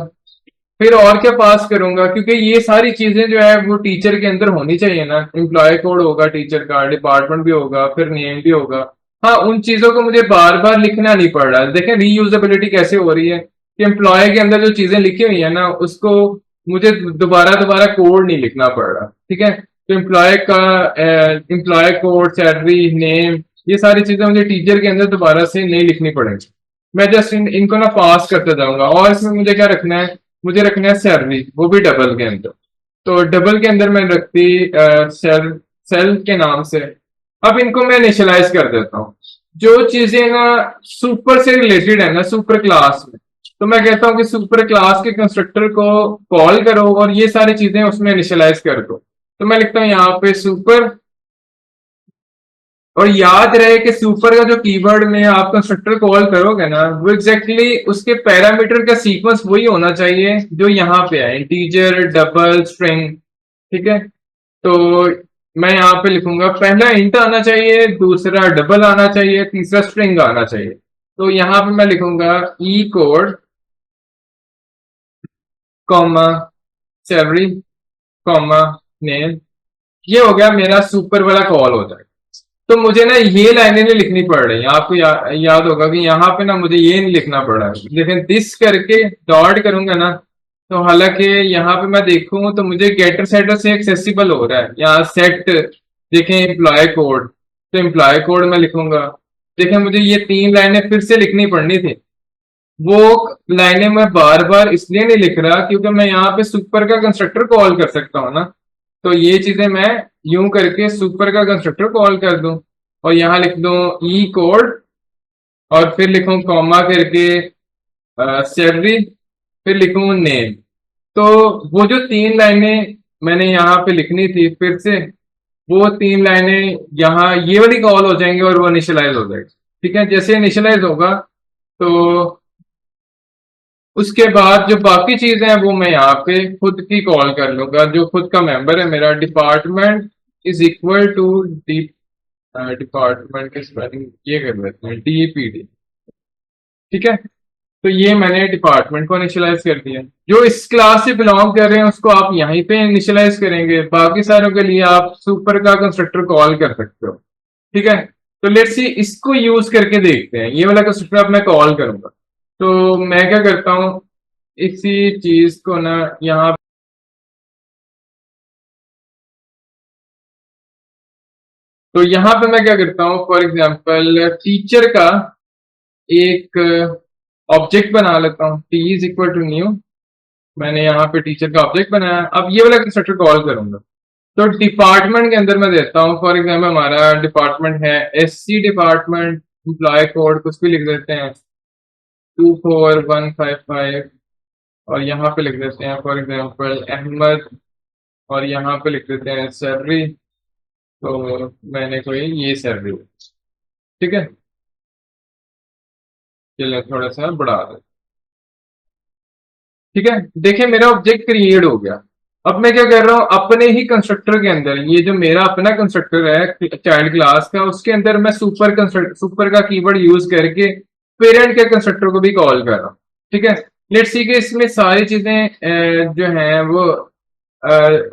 फिर और क्या पास करूंगा, क्योंकि ये सारी चीजें जो है वो टीचर के अंदर होनी चाहिए ना। एम्प्लॉय कोड होगा टीचर का, डिपार्टमेंट भी होगा, फिर नेम भी होगा। हाँ, उन चीजों को मुझे बार बार लिखना नहीं पड़ रहा। देखें रीयूजेबिलिटी कैसे हो रही है कि एम्प्लॉय के अंदर जो चीजें लिखी हुई है ना, उसको मुझे दोबारा दोबारा कोड नहीं लिखना पड़ रहा। ठीक है, तो एम्प्लॉय कोड, सैलरी, नेम, ये सारी चीजें मुझे टीचर के अंदर दोबारा से नहीं लिखनी पड़ेंगी। मैं जस्ट इनको ना पास करते जाऊंगा। और इसमें मुझे क्या रखना है, मुझे रखना है सैलरी, वो भी डबल के अंदर। तो डबल के अंदर मैंने रखती सेल, सेल के नाम से। अब इनको मैं इनिशियलाइज कर देता हूँ। जो चीजें ना सुपर से रिलेटेड है ना, सुपर क्लास में, तो मैं कहता हूँ कि सुपर क्लास के कंस्ट्रक्टर को कॉल करो और ये सारी चीजें उसमें इनिशियलाइज कर दो। तो मैं लिखता हूँ यहाँ पे सुपर। और याद रहे कि सुपर का जो कीवर्ड में आप कंस्ट्रक्टर कॉल करोगे ना, वो एग्जैक्टली उसके पैरामीटर का सीक्वेंस वही होना चाहिए जो यहाँ पे है, इंटीजर, डबल, स्ट्रिंग। ठीक है, तो मैं यहाँ पे लिखूंगा पहला इंट आना चाहिए, दूसरा डबल आना चाहिए, तीसरा स्ट्रिंग आना चाहिए। तो यहाँ पे मैं लिखूंगा E code, comma, salary, comma, name. ये हो गया मेरा सुपर वाला कॉल हो जाएगा। तो मुझे ना ये लाइनें नहीं लिखनी पड़ रही। आपको याद होगा कि यहाँ पे ना मुझे ये नहीं लिखना पड़ रहा है, लेकिन दिस करके डॉट करूंगा ना, तो हालांकि यहाँ पे मैं देखूं तो मुझे गेटर सेटर से एक्सेसिबल हो रहा है। यहाँ सेट देखें, एम्प्लॉय कोड, तो एम्प्लॉय कोड में लिखूंगा। देखें, मुझे ये तीन लाइनें फिर से लिखनी पड़नी थी। वो लाइनें मैं बार बार इसलिए नहीं लिख रहा क्योंकि मैं यहाँ पे सुपर का कंस्ट्रक्टर कॉल कर सकता हूँ ना। तो ये चीजें मैं यूं करके सुपर का कंस्ट्रक्टर कॉल कर दूं और यहाँ लिख दूं ई कोड, और फिर लिखूं कॉमा करके सैलरी, फिर लिखूं नेम। तो वो जो तीन लाइनें मैंने यहाँ पे लिखनी थी फिर से, वो तीन लाइनें यहाँ ये वाली कॉल हो जाएंगे और वो इनिशियलाइज हो जाएगी। ठीक है, जैसे इनिशियलाइज होगा तो उसके बाद जो बाकी चीजें हैं वो मैं यहाँ पे खुद की कॉल कर लूंगा। जो खुद का मेंबर है मेरा, department is equal to D, department की स्पेलिंग ये कर लेते हैं डीपीडी। ठीक है, तो ये मैंने डिपार्टमेंट को इनिशियलाइज कर दिया। जो इस क्लास से बिलोंग कर रहे हैं उसको आप यहीं पे इनिशियलाइज करेंगे। बाकी सारों के लिए आप सुपर का कंस्ट्रक्टर कॉल कर सकते हो। ठीक है, तो लेट्स सी इसको यूज करके देखते हैं। ये वाला कंस्ट्रक्टर अब मैं कॉल करूंगा। तो मैं क्या करता हूँ, इसी चीज को ना यहाँ, तो यहाँ पे मैं क्या करता हूँ, फॉर एग्जाम्पल टीचर का एक ऑब्जेक्ट बना लेता हूँ, T is equal to new. मैंने यहाँ पे टीचर का ऑब्जेक्ट बनाया। अब ये वाला कंस्ट्रक्टर कॉल करूंगा। तो डिपार्टमेंट के अंदर मैं देता हूँ, फॉर एग्जाम्पल हमारा डिपार्टमेंट है एससी डिपार्टमेंट, एम्प्लॉय कोड कुछ भी लिख देते हैं 24155, और यहाँ पे लिख देते हैं फॉर एग्जाम्पल अहमद, और यहाँ पे लिख देते हैं सैलरी। तो मैंने कोई ये सैलरी, ठीक है, चलिए थोड़ा सा बढ़ा दे। ठीक है, देखिए मेरा ऑब्जेक्ट क्रिएट हो गया। अब मैं क्या कर रहा हूँ, अपने ही कंस्ट्रक्टर के अंदर, ये जो मेरा अपना कंस्ट्रक्टर है चाइल्ड क्लास का, उसके अंदर मैं सुपर का कीवर्ड यूज करके पेरेंट के कंस्ट्रक्टर को भी कॉल कर रहा हूँ। ठीक है, लेट्स सी कि इसमें सारी चीजें जो हैं वो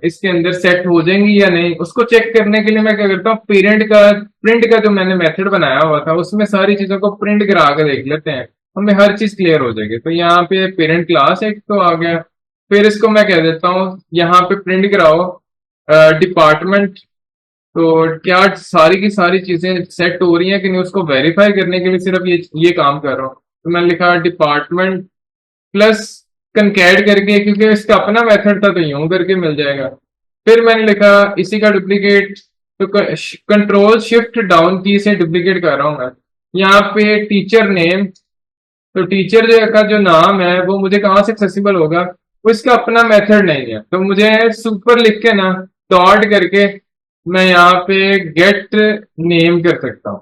इसके अंदर सेट हो जाएंगी या नहीं। उसको चेक करने के लिए मैं क्या करता हूँ, पेरेंट का प्रिंट का जो मैंने मेथड बनाया हुआ था उसमें सारी चीजों को प्रिंट करा के देख लेते हैं, हमें हर चीज क्लियर हो जाएगी। तो यहाँ पे पेरेंट क्लास एक तो आ गया। फिर इसको मैं कह देता हूँ यहाँ पे प्रिंट कराओ डिपार्टमेंट। तो क्या सारी की सारी चीजें सेट हो रही हैं कि नहीं, उसको वेरीफाई करने के लिए सिर्फ ये काम कर रहा हूँ। तो मैंने लिखा डिपार्टमेंट प्लस कंकैड करके, क्योंकि इसका अपना मेथड था तो यूं करके मिल जाएगा। फिर मैंने लिखा इसी का डुप्लीकेट, तो कंट्रोल शिफ्ट डाउन की से डुप्लीकेट कर रहा हूं मैं। यहाँ पे टीचर नेम, तो टीचर जो का जो नाम है वो मुझे कहाँ से एक्सेसिबल होगा, वो इसका अपना मेथड नहीं है। तो मुझे सुपर लिख के ना डॉट करके मैं यहाँ पे गेट नेम कर सकता हूँ।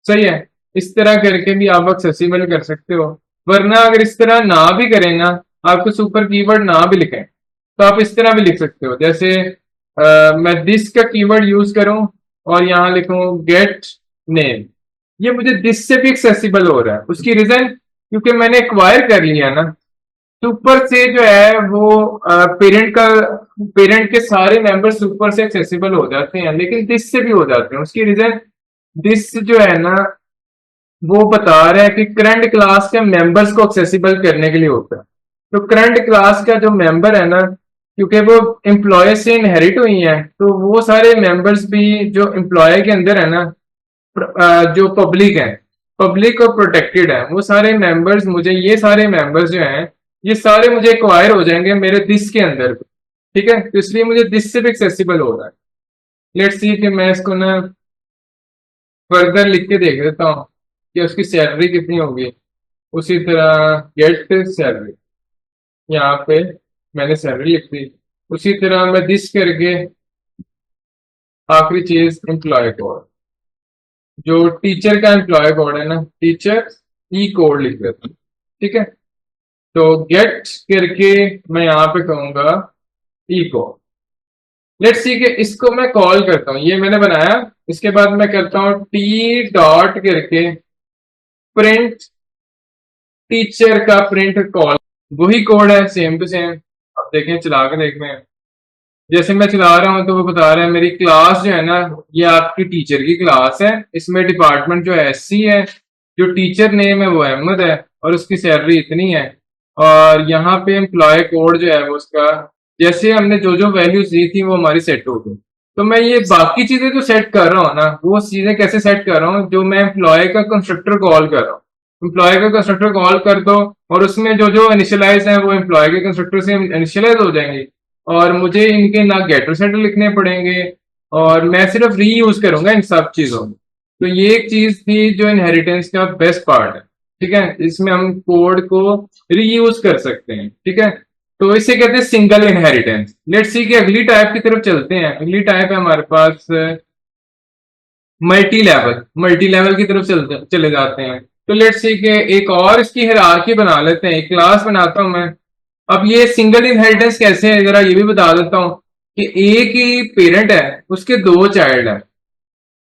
सही है, इस तरह करके भी आप एक्सेसिबल कर सकते हो। वरना अगर इस तरह ना भी करें ना, आपको सुपर कीवर्ड ना भी लिखें, तो आप इस तरह भी लिख सकते हो। जैसे मैं दिस का कीवर्ड यूज करूं और यहां लिखूं गेट नेम, ये मुझे दिस से भी एक्सेसिबल हो रहा है। उसकी रीजन क्योंकि मैंने एक्वायर कर लिया ना, सुपर से जो है वो पेरेंट के सारे मेंबर सुपर से एक्सेसिबल हो जाते हैं, लेकिन दिस से भी हो जाते हैं। उसकी रीजन दिस जो है ना, वो बता रहा है कि करंट क्लास के मेंबर्स को एक्सेसिबल करने के लिए होता है। तो करंट क्लास का जो मेंबर है ना, क्योंकि वो एम्प्लॉय से इनहेरिट हुई है, तो वो सारे मेंबर्स भी जो एम्प्लॉय के अंदर है ना, जो पब्लिक है, पब्लिक और प्रोटेक्टेड है, वो सारे मेंबर्स मुझे, ये सारे मेंबर्स जो हैं, ये सारे मुझे एक्वायर हो जाएंगे मेरे दिस के अंदर। ठीक है, तो इसलिए मुझे दिस से भी एक्सेसिबल हो रहा है। लेट्स सी कि मैं इसको ना फर्दर लिख के देख देता हूँ कि उसकी सैलरी कितनी होगी। उसी तरह गेट सैलरी, यहाँ पे मैंने सैलरी लिख दी। उसी तरह मैं दिस करके आखिरी चीज एम्प्लॉय कोड, जो टीचर का एम्प्लॉय कोड है ना, टीचर ई कोड लिख देता हूँ। ठीक है, तो गेट करके मैं यहाँ पे कहूंगा ई कोड। लेट्स सी कि इसको मैं कॉल करता हूँ, ये मैंने बनाया। इसके बाद मैं करता हूँ टी डॉट करके प्रिंट टीचर का प्रिंट कॉल। वही कोड है, सेम टू सेम। अब देखें, चला के देखते हैं। जैसे मैं चला रहा हूँ तो वो बता रहा है मेरी क्लास जो है ना, ये आपकी टीचर की क्लास है। इसमें डिपार्टमेंट जो है एससी है, जो टीचर नेम है वो अहमद है, और उसकी सैलरी इतनी है। और यहाँ पे एम्प्लॉय कोड जो है वो उसका, जैसे हमने जो जो वैल्यूज दी थी वो हमारी सेट हो गई। तो मैं ये बाकी चीजें जो सेट कर रहा हूँ ना, वो चीजें कैसे सेट कर रहा हूँ, जो मैं एम्प्लॉय का कंस्ट्रक्टर कॉल कर रहा हूँ। एम्प्लॉय का कंस्ट्रक्टर कॉल कर दो, और उसमें जो जो इनिशियलाइज है वो एम्प्लॉय के कंस्ट्रक्टर से इनिशियलाइज हो जाएंगे, और मुझे इनके ना गेटर सेटर लिखने पड़ेंगे, और मैं सिर्फ रीयूज करूंगा इन सब चीजों में। तो ये एक चीज थी जो इनहेरिटेंस का बेस्ट पार्ट है। ठीक है, इसमें हम कोड को रीयूज कर सकते हैं। ठीक है, तो इसे कहते हैं सिंगल इनहेरिटेंस। लेट्स सी कि अगली टाइप की तरफ चलते हैं। अगली टाइप है हमारे पास मल्टी लेवल की तरफ चले जाते हैं। तो लेट्स सी कि एक और इसकी हायरार्की बना लेते हैं, एक क्लास बनाता हूं मैं। अब ये सिंगल इनहेरिटेंस कैसे है, जरा ये भी बता देता हूँ कि एक ही पेरेंट है, उसके दो चाइल्ड है।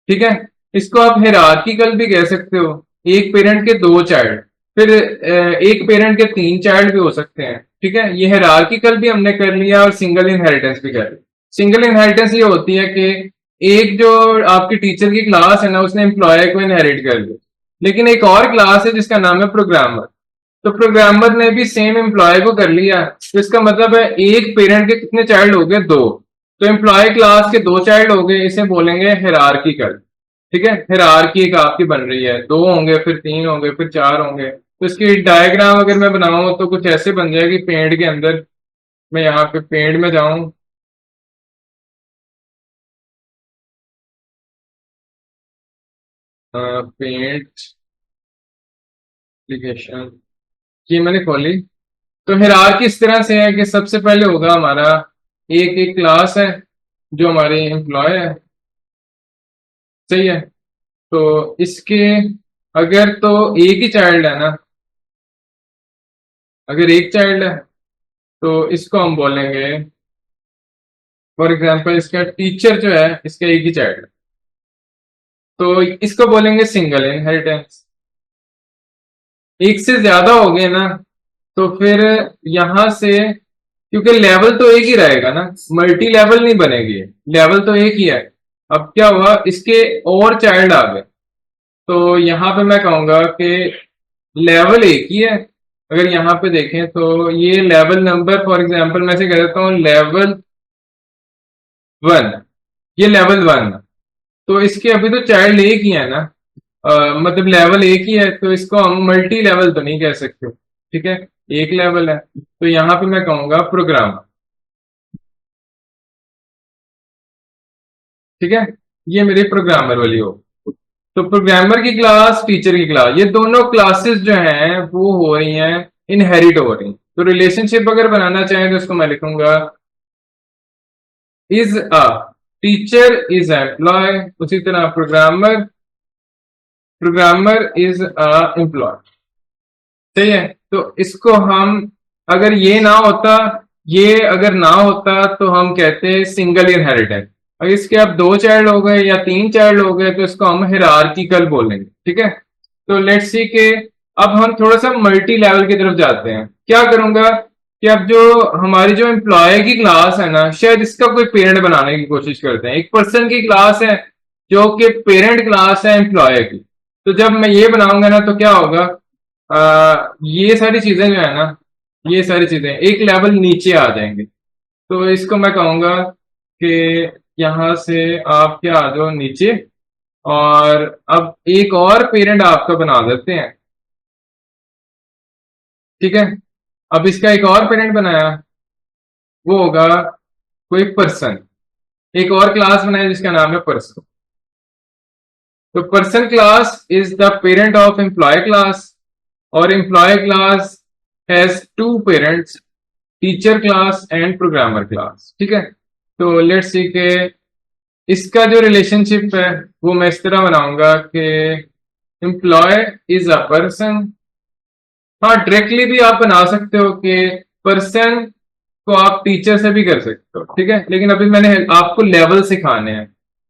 ठीक है, इसको आप हायरार्किकल भी कह सकते हो, एक पेरेंट के दो चाइल्ड। फिर एक पेरेंट के तीन चाइल्ड भी हो सकते हैं। ठीक है, ये हायरार्किकल भी हमने कर लिया और सिंगल इनहेरिटेंस भी कर लिया। सिंगल इनहेरिटेंस ये होती है कि एक जो आपकी टीचर की क्लास है ना, उसने एम्प्लॉय को इनहेरिट कर लिया, लेकिन एक और क्लास है जिसका नाम है प्रोग्रामर। तो प्रोग्रामर ने भी सेम एम्प्लॉय को कर लिया, तो इसका मतलब है एक पेरेंट के कितने चाइल्ड हो गए, दो। तो एम्प्लॉय क्लास के दो चाइल्ड हो गए, इसे बोलेंगे हायरार्किकल। ठीक है, हायरार्की एक आपकी बन रही है, दो होंगे, फिर तीन होंगे, फिर चार होंगे। तो इसकी डायग्राम अगर मैं बनाऊं तो कुछ ऐसे बन जाएगी पेड़ के अंदर। मैं यहाँ पे पेड़ में जाऊं, पेंट एप्लीकेशन, ये मैंने खोली। तो हायरार्की इस तरह से है कि सबसे पहले होगा हमारा एक एक क्लास है जो हमारे एम्प्लॉय है। सही है, तो इसके अगर तो एक ही चाइल्ड है ना, अगर एक चाइल्ड है तो इसको हम बोलेंगे, फॉर एग्जांपल इसका टीचर जो है इसका एक ही चाइल्ड है, तो इसको बोलेंगे सिंगल इनहेरिटेंस। एक से ज्यादा हो गए ना, तो फिर यहां से, क्योंकि लेवल तो एक ही रहेगा ना, मल्टी लेवल नहीं बनेगी, लेवल तो एक ही है। अब क्या हुआ, इसके और चाइल्ड आ गए, तो यहां पे मैं कहूंगा कि लेवल एक ही है। अगर यहाँ पे देखें तो ये लेवल नंबर, फॉर एग्जांपल मैं से कह देता हूँ लेवल वन, ये लेवल वन। तो इसके अभी तो चाइल्ड एक ही है ना, मतलब लेवल एक ही है, तो इसको हम मल्टी लेवल तो नहीं कह सकते। ठीक है, एक लेवल है, तो यहाँ पे मैं कहूंगा प्रोग्राम। ठीक है, ये मेरी प्रोग्रामर वाली हो। तो प्रोग्रामर की क्लास, टीचर की क्लास, ये दोनों क्लासेस जो हैं वो हो रही हैं, इनहेरिट हो रही हैं। तो रिलेशनशिप अगर बनाना चाहें तो इसको मैं लिखूंगा is a teacher is employ, उसी तरह प्रोग्रामर इज अ एम्प्लॉय। सही है, तो इसको हम, अगर ये ना होता, ये अगर ना होता तो हम कहते सिंगल इनहेरिटेंस। अगर इसके अब दो चाइल्ड हो गए या तीन चाइल्ड हो गए तो इसको हम हायरार्किकल बोलेंगे। ठीक है, तो लेट्स सी के अब हम थोड़ा सा मल्टी लेवल की तरफ जाते हैं। क्या करूंगा, कि अब जो हमारी जो एम्प्लॉय की क्लास है ना, शायद इसका कोई पेरेंट बनाने की कोशिश करते हैं। एक पर्सन की क्लास है जो कि पेरेंट क्लास है एम्प्लॉय की। तो जब मैं ये बनाऊंगा ना तो क्या होगा, ये सारी चीजें जो है ना, ये सारी चीजें एक लेवल नीचे आ जाएंगे। तो इसको मैं कहूंगा कि यहाँ से आप क्या आ जाओ नीचे, और अब एक और पेरेंट आपका बना देते हैं। ठीक है, अब इसका एक और पेरेंट बनाया, वो होगा कोई पर्सन। एक और क्लास बनाया जिसका नाम है पर्सन। तो person class is the parent of employee class, और employee class has two parents, teacher class and programmer class. ठीक है, तो लेट्स सी के इसका जो रिलेशनशिप है वो मैं इस तरह बनाऊंगा कि एम्प्लॉय इज अ पर्सन। हाँ, डायरेक्टली भी आप बना सकते हो कि पर्सन को आप टीचर से भी कर सकते हो। ठीक है, लेकिन अभी मैंने आपको लेवल सिखाने हैं।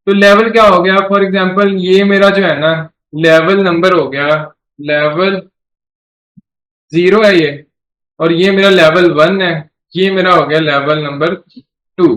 तो लेवल क्या हो गया, फॉर एग्जांपल ये मेरा जो है ना लेवल नंबर हो गया, लेवल 0 है ये, और ये मेरा लेवल 1 है, ये मेरा हो गया लेवल नंबर 2।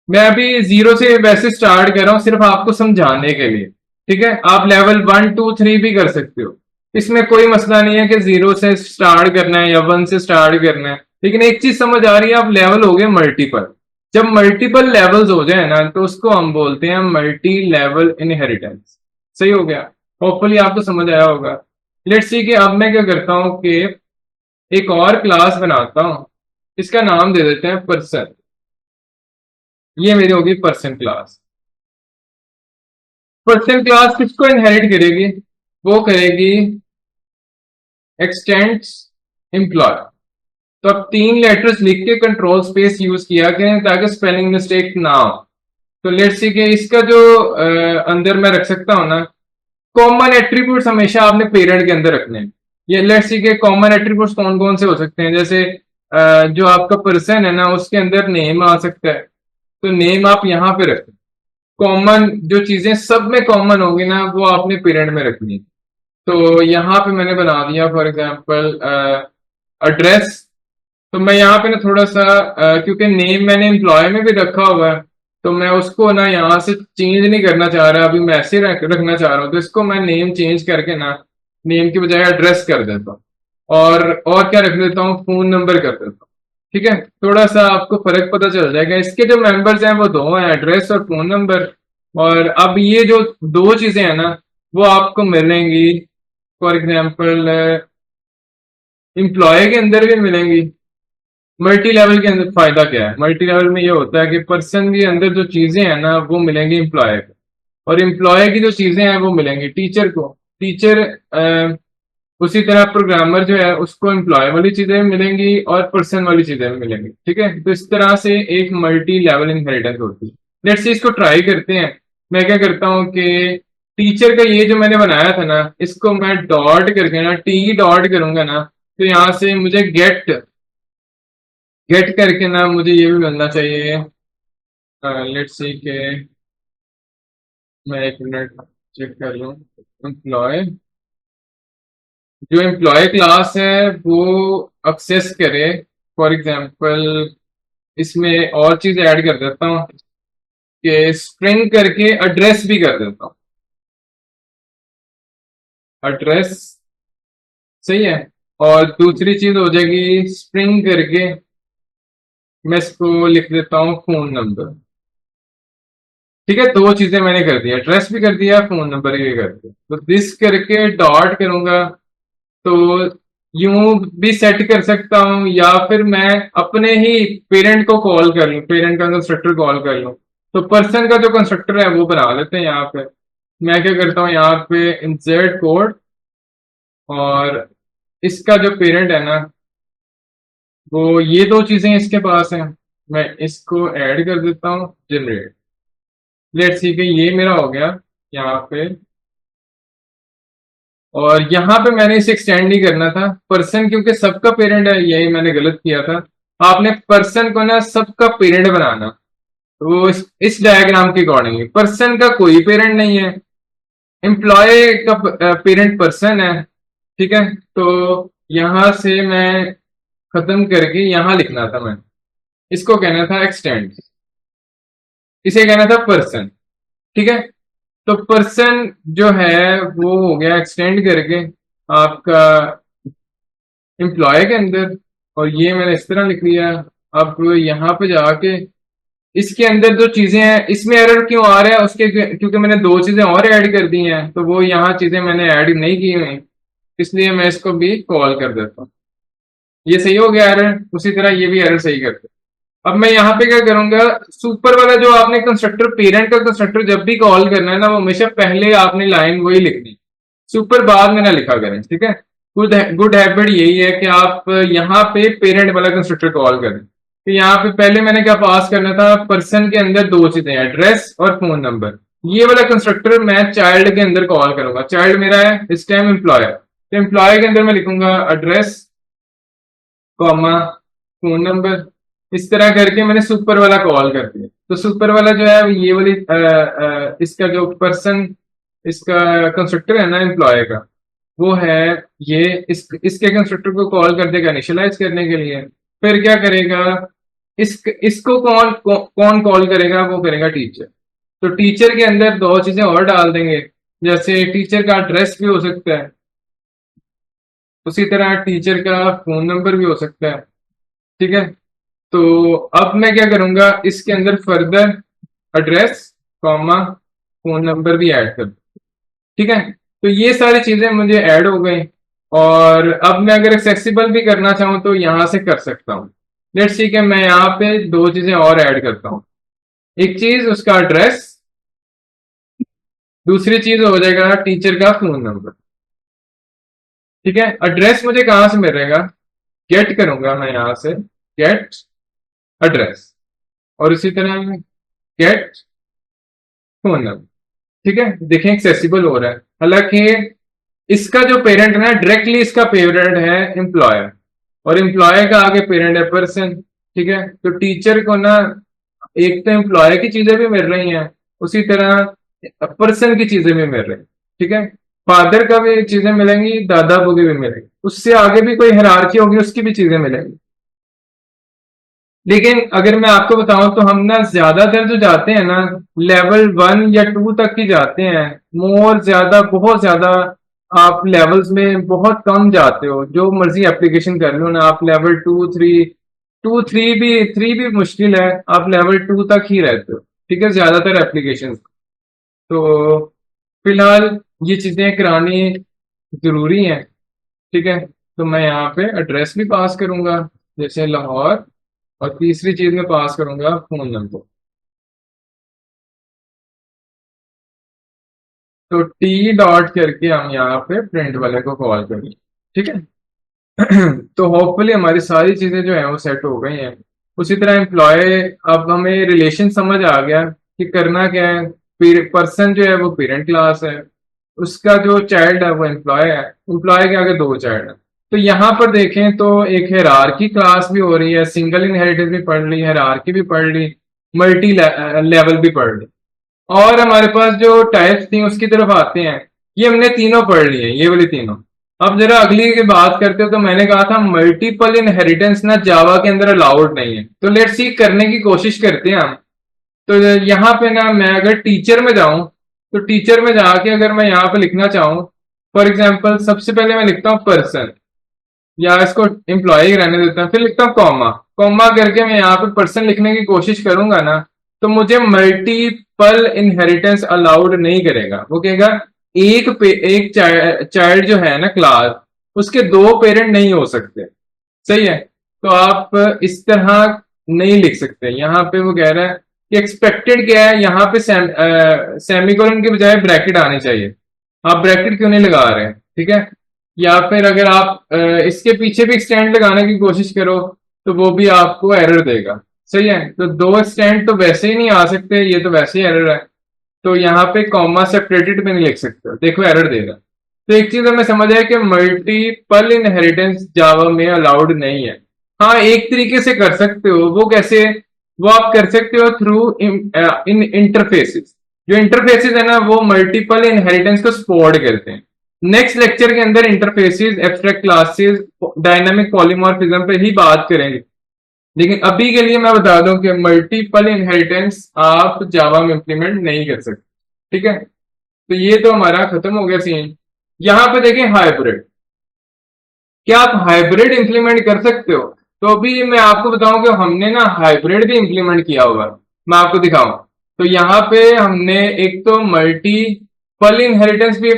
मैं अभी 0 से वैसे स्टार्ट कर रहा हूं सिर्फ आपको समझाने के लिए। ठीक है, आप लेवल 1 2 3 भी कर सकते हो, इसमें कोई मसला नहीं है कि 0 से स्टार्ट करना है या 1 से स्टार्ट करना है। लेकिन एक चीज समझ आ रही है, आप लेवल हो गए मल्टीपल। जब मल्टीपल लेवल्स हो जाए ना तो उसको हम बोलते हैं मल्टी लेवल इनहेरिटेंस। सही हो गया, होपफुली आपको समझ आया होगा। लेट्स सी कि अब मैं क्या करता हूं कि एक और क्लास बनाता हूं, इसका नाम दे देते हैं पर्सन। ये मेरी होगी पर्सन क्लास। पर्सन क्लास किसको इनहेरिट करेगी, वो करेगी एक्सटेंड्स एम्प्लॉय। तो अब 3 लेटर्स लिख के कंट्रोल स्पेस यूज किया करें ताकि स्पेलिंग मिस्टेक ना हो। तो लेट्स सी कि इसका जो अंदर मैं रख सकता हूं ना, कॉमन एट्रीब्यूट्स हमेशा आपने पेरेंट के अंदर रखने हैं। ये लेट्स सी के कॉमन एट्रीब्यूट्स कौन कौन से हो सकते हैं, जैसे जो आपका पर्सन है ना उसके अंदर नेम आ सकता है, तो नेम आप यहाँ पे रखें। कॉमन जो चीजें सब में कॉमन होंगी ना वो आपने पेरेंट में रखनी है। तो यहाँ पे मैंने बना दिया फॉर एग्जांपल एड्रेस। तो मैं यहाँ पे ना थोड़ा सा क्योंकि नेम मैंने एम्प्लॉय में भी रखा हुआ है, तो मैं उसको ना यहाँ से चेंज नहीं करना चाह रहा, अभी मैं ऐसे रखना चाह रहा हूँ। तो इसको मैं नेम चेंज करके ना नेम की बजाय एड्रेस कर देता हूँ, और क्या रख देता हूँ, फोन नंबर कर देता हूँ। ठीक है, थोड़ा सा आपको फर्क पता चल जाएगा। इसके जो मेंबर्स हैं वो दो हैं, एड्रेस और फोन नंबर। और अब ये जो दो चीजें हैं ना वो आपको मिलेंगी फॉर एग्जाम्पल एम्प्लॉय के अंदर भी मिलेंगी। मल्टी लेवल के अंदर फायदा क्या है, मल्टी लेवल में ये होता है कि पर्सन के अंदर जो चीजें हैं ना वो मिलेंगी एम्प्लॉय को, और एम्प्लॉय की जो चीजें हैं वो मिलेंगी टीचर को। टीचर उसी तरह प्रोग्रामर जो है उसको एम्प्लॉय वाली चीजें मिलेंगी और पर्सन वाली चीजें भी मिलेंगी। ठीक है, तो इस तरह से एक मल्टी लेवल इनहेरिटेंस होती है। लेट्स से इसको ट्राई करते हैं। मैं क्या करता हूँ कि टीचर का ये जो मैंने बनाया था ना इसको मैं डॉट करके ना टी डॉट करूंगा ना, तो यहाँ से मुझे गेट गेट करके ना मुझे ये भी मिलना चाहिए। लेट्स सी के मैं एक मिनट चेक कर लूँ। एम्प्लॉय, जो एम्प्लॉय क्लास है वो एक्सेस करे, फॉर एग्जांपल इसमें और चीज ऐड कर देता हूँ कि स्ट्रिंग करके एड्रेस भी कर देता हूँ। एड्रेस सही है, और दूसरी चीज हो जाएगी स्ट्रिंग करके मैं इसको लिख देता हूँ फोन नंबर। ठीक है, दो चीजें मैंने कर दिया, एड्रेस भी कर दिया, फोन नंबर भी कर दिया। तो दिस करके डॉट करूंगा, तो यूं भी सेट कर सकता हूं, या फिर मैं अपने ही पेरेंट को कॉल कर लूं, पेरेंट का कंस्ट्रक्टर कॉल कर लूं। तो पर्सन का जो कंस्ट्रक्टर है वो बना लेते हैं यहाँ पे। मैं क्या करता हूँ यहाँ पे इंसर्ट कोड, और इसका जो पेरेंट है ना वो ये दो चीजें इसके पास हैं, मैं इसको ऐड कर देता हूँ जनरेट। लेट्स सी कि ये मेरा हो गया यहाँ पे, और यहाँ पे मैंने इसे एक्सटेंड नहीं करना था पर्सन, क्योंकि सबका पेरेंट है, यही मैंने गलत किया था। आपने पर्सन को ना सबका पेरेंट बनाना। तो वो इस डायग्राम के अकॉर्डिंग पर्सन का कोई पेरेंट नहीं है, एम्प्लॉय का पेरेंट पर्सन है। ठीक है, तो यहां से मैं खत्म करके यहां लिखना था मैं, इसको कहना था एक्सटेंड, इसे कहना था पर्सन। ठीक है, तो पर्सन जो है वो हो गया एक्सटेंड करके आपका एम्प्लॉय के अंदर, और ये मैंने इस तरह लिख लिया। अब यहाँ पे जाके इसके अंदर जो चीजें हैं, इसमें एरर क्यों आ रहा है उसके, क्योंकि मैंने दो चीजें और ऐड कर दी हैं, तो वो यहाँ चीजें मैंने ऐड नहीं की हुई, इसलिए मैं इसको भी कॉल कर देता हूँ। ये सही हो गया एरर, उसी तरह ये भी एरर सही करते। अब मैं यहाँ पे क्या करूंगा, सुपर वाला जो आपने कंस्ट्रक्टर, पेरेंट का कंस्ट्रक्टर जब भी कॉल करना है ना, वो हमेशा पहले आपने लाइन वही लिखनी, सुपर बाद में ना लिखा करें। ठीक है, गुड गुड हैबिट यही है कि आप यहाँ पे पेरेंट वाला कंस्ट्रक्टर कॉल करें। तो यहाँ पे पहले मैंने क्या पास करना था, पर्सन के अंदर दो चीजें, एड्रेस और फोन नंबर। ये वाला कंस्ट्रक्टर मैं चाइल्ड के अंदर कॉल करूंगा, चाइल्ड मेरा है इस टाइम एम्प्लॉयर, तो एम्प्लॉय के अंदर मैं लिखूंगा एड्रेस कॉमा फोन नंबर। इस तरह करके मैंने सुपर वाला कॉल कर दिया। तो सुपर वाला जो है ये वाली इसका जो पर्सन, इसका कंस्ट्रक्टर है ना एम्प्लॉय का, वो है ये, इसके कंस्ट्रक्टर को कॉल कर देगा इनिशियलाइज करने के लिए। फिर क्या करेगा, इसको कौन कॉल करेगा, वो करेगा टीचर। तो टीचर के अंदर दो चीजें और डाल देंगे, जैसे टीचर का एड्रेस भी हो सकता है, उसी तरह टीचर का फोन नंबर भी हो सकता है। ठीक है, तो अब मैं क्या करूंगा, इसके अंदर further address comma phone number भी ऐड कर दूं। ठीक है, तो ये सारी चीजें मुझे ऐड हो गई, और अब मैं अगर एक्सेसिबल भी करना चाहूं तो यहां से कर सकता हूं। लेट्स सी कि मैं यहाँ पे दो चीजें और ऐड करता हूं, एक चीज उसका एड्रेस, दूसरी चीज हो जाएगा टीचर का फोन नंबर। ठीक है, एड्रेस मुझे कहां से मिलेगा, गेट करूंगा मैं यहां से, गेट एड्रेस, और इसी तरह गेट फोन नंबर। ठीक है, देखें एक्सेसिबल हो रहा है, हालांकि इसका जो पेरेंट है ना, डायरेक्टली इसका पेरेंट है एम्प्लॉयर, और एम्प्लॉय का आगे पेरेंट है पर्सन। ठीक है, तो टीचर को ना एक तो एम्प्लॉय की चीजें भी मिल रही हैं, उसी तरह पर्सन की चीजें भी मिल रही हैं। ठीक है, फादर का भी चीजें मिलेंगी, दादा को भी मिलेंगी, उससे आगे भी कोई हायरार्की होगी उसकी भी चीजें मिलेंगी। लेकिन अगर मैं आपको बताऊं तो हम ना ज्यादातर जो जाते हैं ना, लेवल 1 या 2 तक ही जाते हैं, मोर ज्यादा बहुत ज्यादा आप लेवल्स में बहुत कम जाते हो, जो मर्जी एप्लीकेशन कर लो ना आप, लेवल 2 3, 2 3 भी मुश्किल है, आप लेवल 2 तक ही रहते हो। ठीक है, ज्यादातर एप्लीकेशन। तो फिलहाल ये चीजें करानी जरूरी हैं। ठीक है, तो मैं यहाँ पे एड्रेस भी पास करूंगा जैसे लाहौर, और तीसरी चीज में पास करूंगा फोन नंबर। तो टी डॉट करके हम यहाँ पे प्रिंट वाले को कॉल करेंगे। ठीक है, तो होपफुली हमारी सारी चीजें जो है वो सेट हो गई हैं। उसी तरह एम्प्लॉय, अब हमें रिलेशन समझ आ गया कि करना क्या है। पर्सन जो है वो पेरेंट क्लास है, उसका जो चाइल्ड है वो एम्प्लॉय है, एम्प्लॉय के आगे दो चाइल्ड है। तो यहाँ पर देखें तो एक हायरार्की क्लास भी हो रही है, सिंगल इनहेरिटेंस भी पढ़ ली, हायरार्की भी पढ़ ली, मल्टी लेवल भी पढ़ ली, और हमारे पास जो टाइप्स थी उसकी तरफ आते हैं। ये हमने तीनों पढ़ लिए, ये वाली तीनों। अब जरा अगली की बात करते हो, तो मैंने कहा था मल्टीपल इनहेरिटेंस ना जावा के अंदर अलाउड नहीं है, तो लेट्स सी करने की कोशिश करते हैं हम। तो यहाँ पे ना मैं अगर टीचर में जाऊं, तो टीचर में जाके अगर मैं यहाँ पे लिखना चाहूँ, फॉर एग्जाम्पल सबसे पहले मैं लिखता हूँ पर्सन, या इसको एम्प्लॉय रहने देता हूँ, फिर लिखता हूँ कॉमा, कॉमा करके मैं यहाँ पे पर्सन लिखने की कोशिश करूंगा ना, तो मुझे मल्टीपल इनहेरिटेंस अलाउड नहीं करेगा। वो कहेगा एक चाइल्ड जो है ना क्लास, उसके दो पेरेंट नहीं हो सकते। सही है, तो आप इस तरह नहीं लिख सकते। यहाँ पे वो कह रहा है कि एक्सपेक्टेड क्या है, यहाँ पे सेमीकोलन के बजाय ब्रैकेट आनी चाहिए, आप ब्रैकेट क्यों नहीं लगा रहे हैं। ठीक है, या फिर अगर आप इसके पीछे भी एक्सटेंड लगाने की कोशिश करो तो वो भी आपको एरर देगा। सही है, तो दो एक्सटेंड तो वैसे ही नहीं आ सकते, ये तो वैसे ही एरर है। तो यहाँ पे कॉमा सेपरेटेड में नहीं लिख सकते, देखो एरर देगा। तो एक चीज हमें समझ आया कि मल्टीपल इनहेरिटेंस जावा में अलाउड नहीं है। हाँ, एक तरीके से कर सकते हो, वो कैसे, वो आप कर सकते हो थ्रू इन इंटरफेसेस। जो इंटरफेसेस है ना, वो मल्टीपल इनहेरिटेंस को सपोर्ट करते हैं। नेक्स्ट लेक्चर के अंदर interfaces, abstract classes, dynamic polymorphism पे ही बात करेंगे। लेकिन अभी के लिए मैं बता दूं कि मल्टीपल इनहेरिटेंस आप जावा में इंप्लीमेंट नहीं कर सकते, ठीक है। तो ये तो हमारा खत्म हो गया सीन। यहां पे देखें हाइब्रिड, क्या आप हाइब्रिड इंप्लीमेंट कर सकते हो? तो अभी मैं आपको बताऊं कि हमने ना हाइब्रिड भी इंप्लीमेंट किया हुआ है। मैं आपको दिखाऊं तो यहाँ पे हमने एक तो मल्टीपल इनहेरिटेंस भी,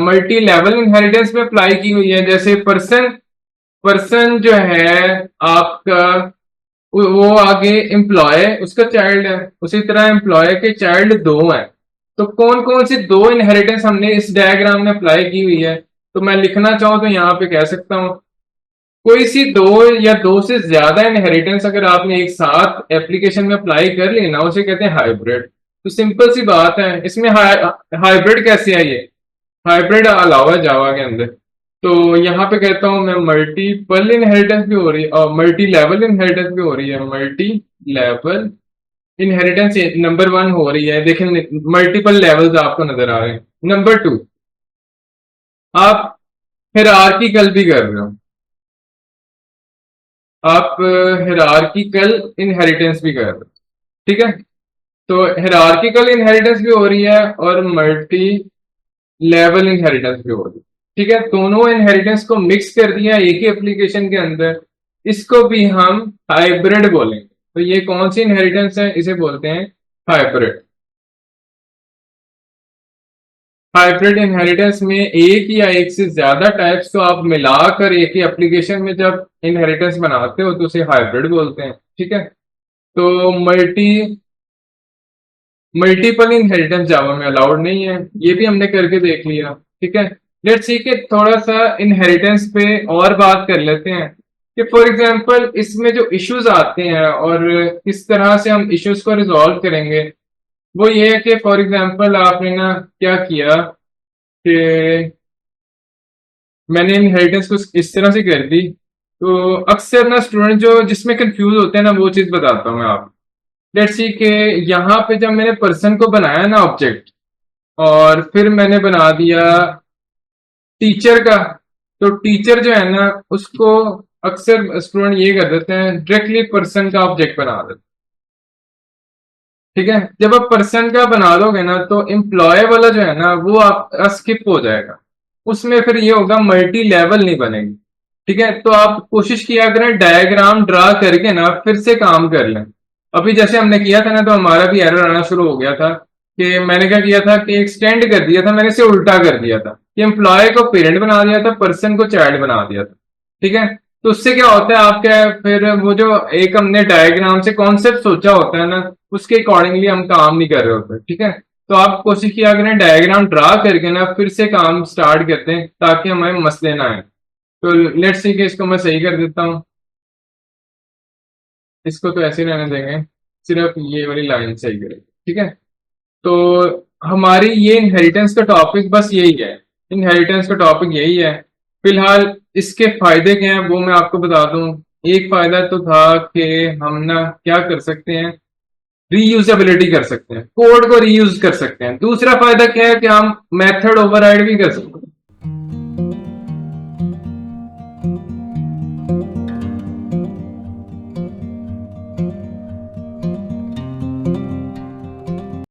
मल्टी लेवल इनहेरिटेंस भी अप्लाई की हुई है। जैसे पर्सन, पर्सन जो है आपका, वो आगे एम्प्लॉय उसका चाइल्ड है, उसी तरह एम्प्लॉय के चाइल्ड दो हैं। तो कौन कौन सी दो इनहेरिटेंस हमने इस डायग्राम में अप्लाई की हुई है? तो मैं लिखना चाहूं तो यहाँ पे कह सकता हूं, कोई सी दो या दो से ज्यादा इनहेरिटेंस अगर आपने एक साथ एप्लीकेशन में अप्लाई कर ली ना, उसे कहते हैं हाइब्रिड। तो सिंपल सी बात है, इसमें हाइब्रिड कैसे है? ये हाइब्रिड अलावा है जावा के अंदर। तो यहाँ पे कहता हूं मैं मल्टीपल इनहेरिटेंस भी हो रही है और मल्टी लेवल इनहेरिटेंस भी हो रही है। Multi level inheritance number one हो रही है, देखें मल्टीपल लेवल्स आपको नजर आ रहे हैं। नंबर टू, आप हिरार्किकल भी कर रहे हो, आप हिरार्किकल इनहेरिटेंस भी कर रहे हो, ठीक है। तो हिरार्किकल इनहेरिटेंस भी हो रही है और मल्टी लेवल इनहेरिटेंस भी हो रही है, ठीक है। दोनों इनहेरिटेंस को मिक्स कर दिया एक ही एप्लीकेशन के अंदर, इसको भी हम हाइब्रिड बोलेंगे। तो ये कौन सी इनहेरिटेंस है? इसे बोलते हैं हाइब्रिड। हाइब्रिड इनहेरिटेंस में एक या एक से ज्यादा टाइप्स को आप मिलाकर एक ही एप्लीकेशन में जब इनहेरिटेंस बनाते हो तो उसे हाइब्रिड बोलते हैं, ठीक है। तो मल्टीपल इनहेरिटेंस जावा में अलाउड नहीं है, ये भी हमने करके देख लिया, ठीक है। लेट्स सी कि थोड़ा सा इनहेरिटेंस पे और बात कर लेते हैं कि फॉर एग्जांपल इसमें जो इश्यूज आते हैं और किस तरह से हम इश्यूज को रिजॉल्व करेंगे, वो ये है कि फॉर एग्जांपल आपने ना क्या किया कि मैंने इनहेरिटेंस को इस तरह से कर दी। तो अक्सर ना स्टूडेंट जो जिसमें कंफ्यूज होते हैं ना, वो चीज बताता हूँ मैं आपको। लेट्स सी कि यहाँ पे जब मैंने पर्सन को बनाया ना ऑब्जेक्ट, और फिर मैंने बना दिया टीचर का, तो टीचर जो है ना उसको अक्सर स्टूडेंट ये कर देते हैं डायरेक्टली पर्सन का ऑब्जेक्ट बना देते हैं, ठीक है। जब आप पर्सन का बना दोगे ना तो एम्प्लॉय वाला जो है ना वो आपका स्किप हो जाएगा, उसमें फिर ये होगा मल्टी लेवल नहीं बनेगी, ठीक है। तो आप कोशिश किया करें डायग्राम ड्रा करके ना फिर से काम कर लें। अभी जैसे हमने किया था ना तो हमारा भी एरर आना शुरू हो गया था कि मैंने क्या किया था कि एक्सटेंड कर दिया था, मैंने इसे उल्टा कर दिया था कि एम्प्लॉय को पेरेंट बना दिया था, पर्सन को चाइल्ड बना दिया था, ठीक है। तो उससे क्या होता है आपका, फिर वो जो एक हमने डायग्राम से कॉन्सेप्ट सोचा होता है ना, उसके अकॉर्डिंगली हम काम नहीं कर रहे होते, ठीक है। तो आप कोशिश किया करें डायग्राम ड्रा करके ना फिर से काम स्टार्ट करते हैं ताकि हमें मसले ना आए। तो लेट्स सी कि इसको मैं सही कर देता हूँ, इसको तो ऐसे ही रहने देंगे, सिर्फ ये वाली लाइन सही करेंगे, ठीक है। तो हमारी ये इनहेरिटेंस का टॉपिक बस यही है, इनहेरिटेंस का टॉपिक यही है फिलहाल। इसके फायदे क्या हैं वो मैं आपको बता दूं। एक फायदा तो था कि हम ना क्या कर सकते हैं, रीयूजेबिलिटी कर सकते हैं, कोड को रीयूज कर सकते हैं। दूसरा फायदा क्या है कि हम मेथड ओवरराइड भी कर सकते हैं।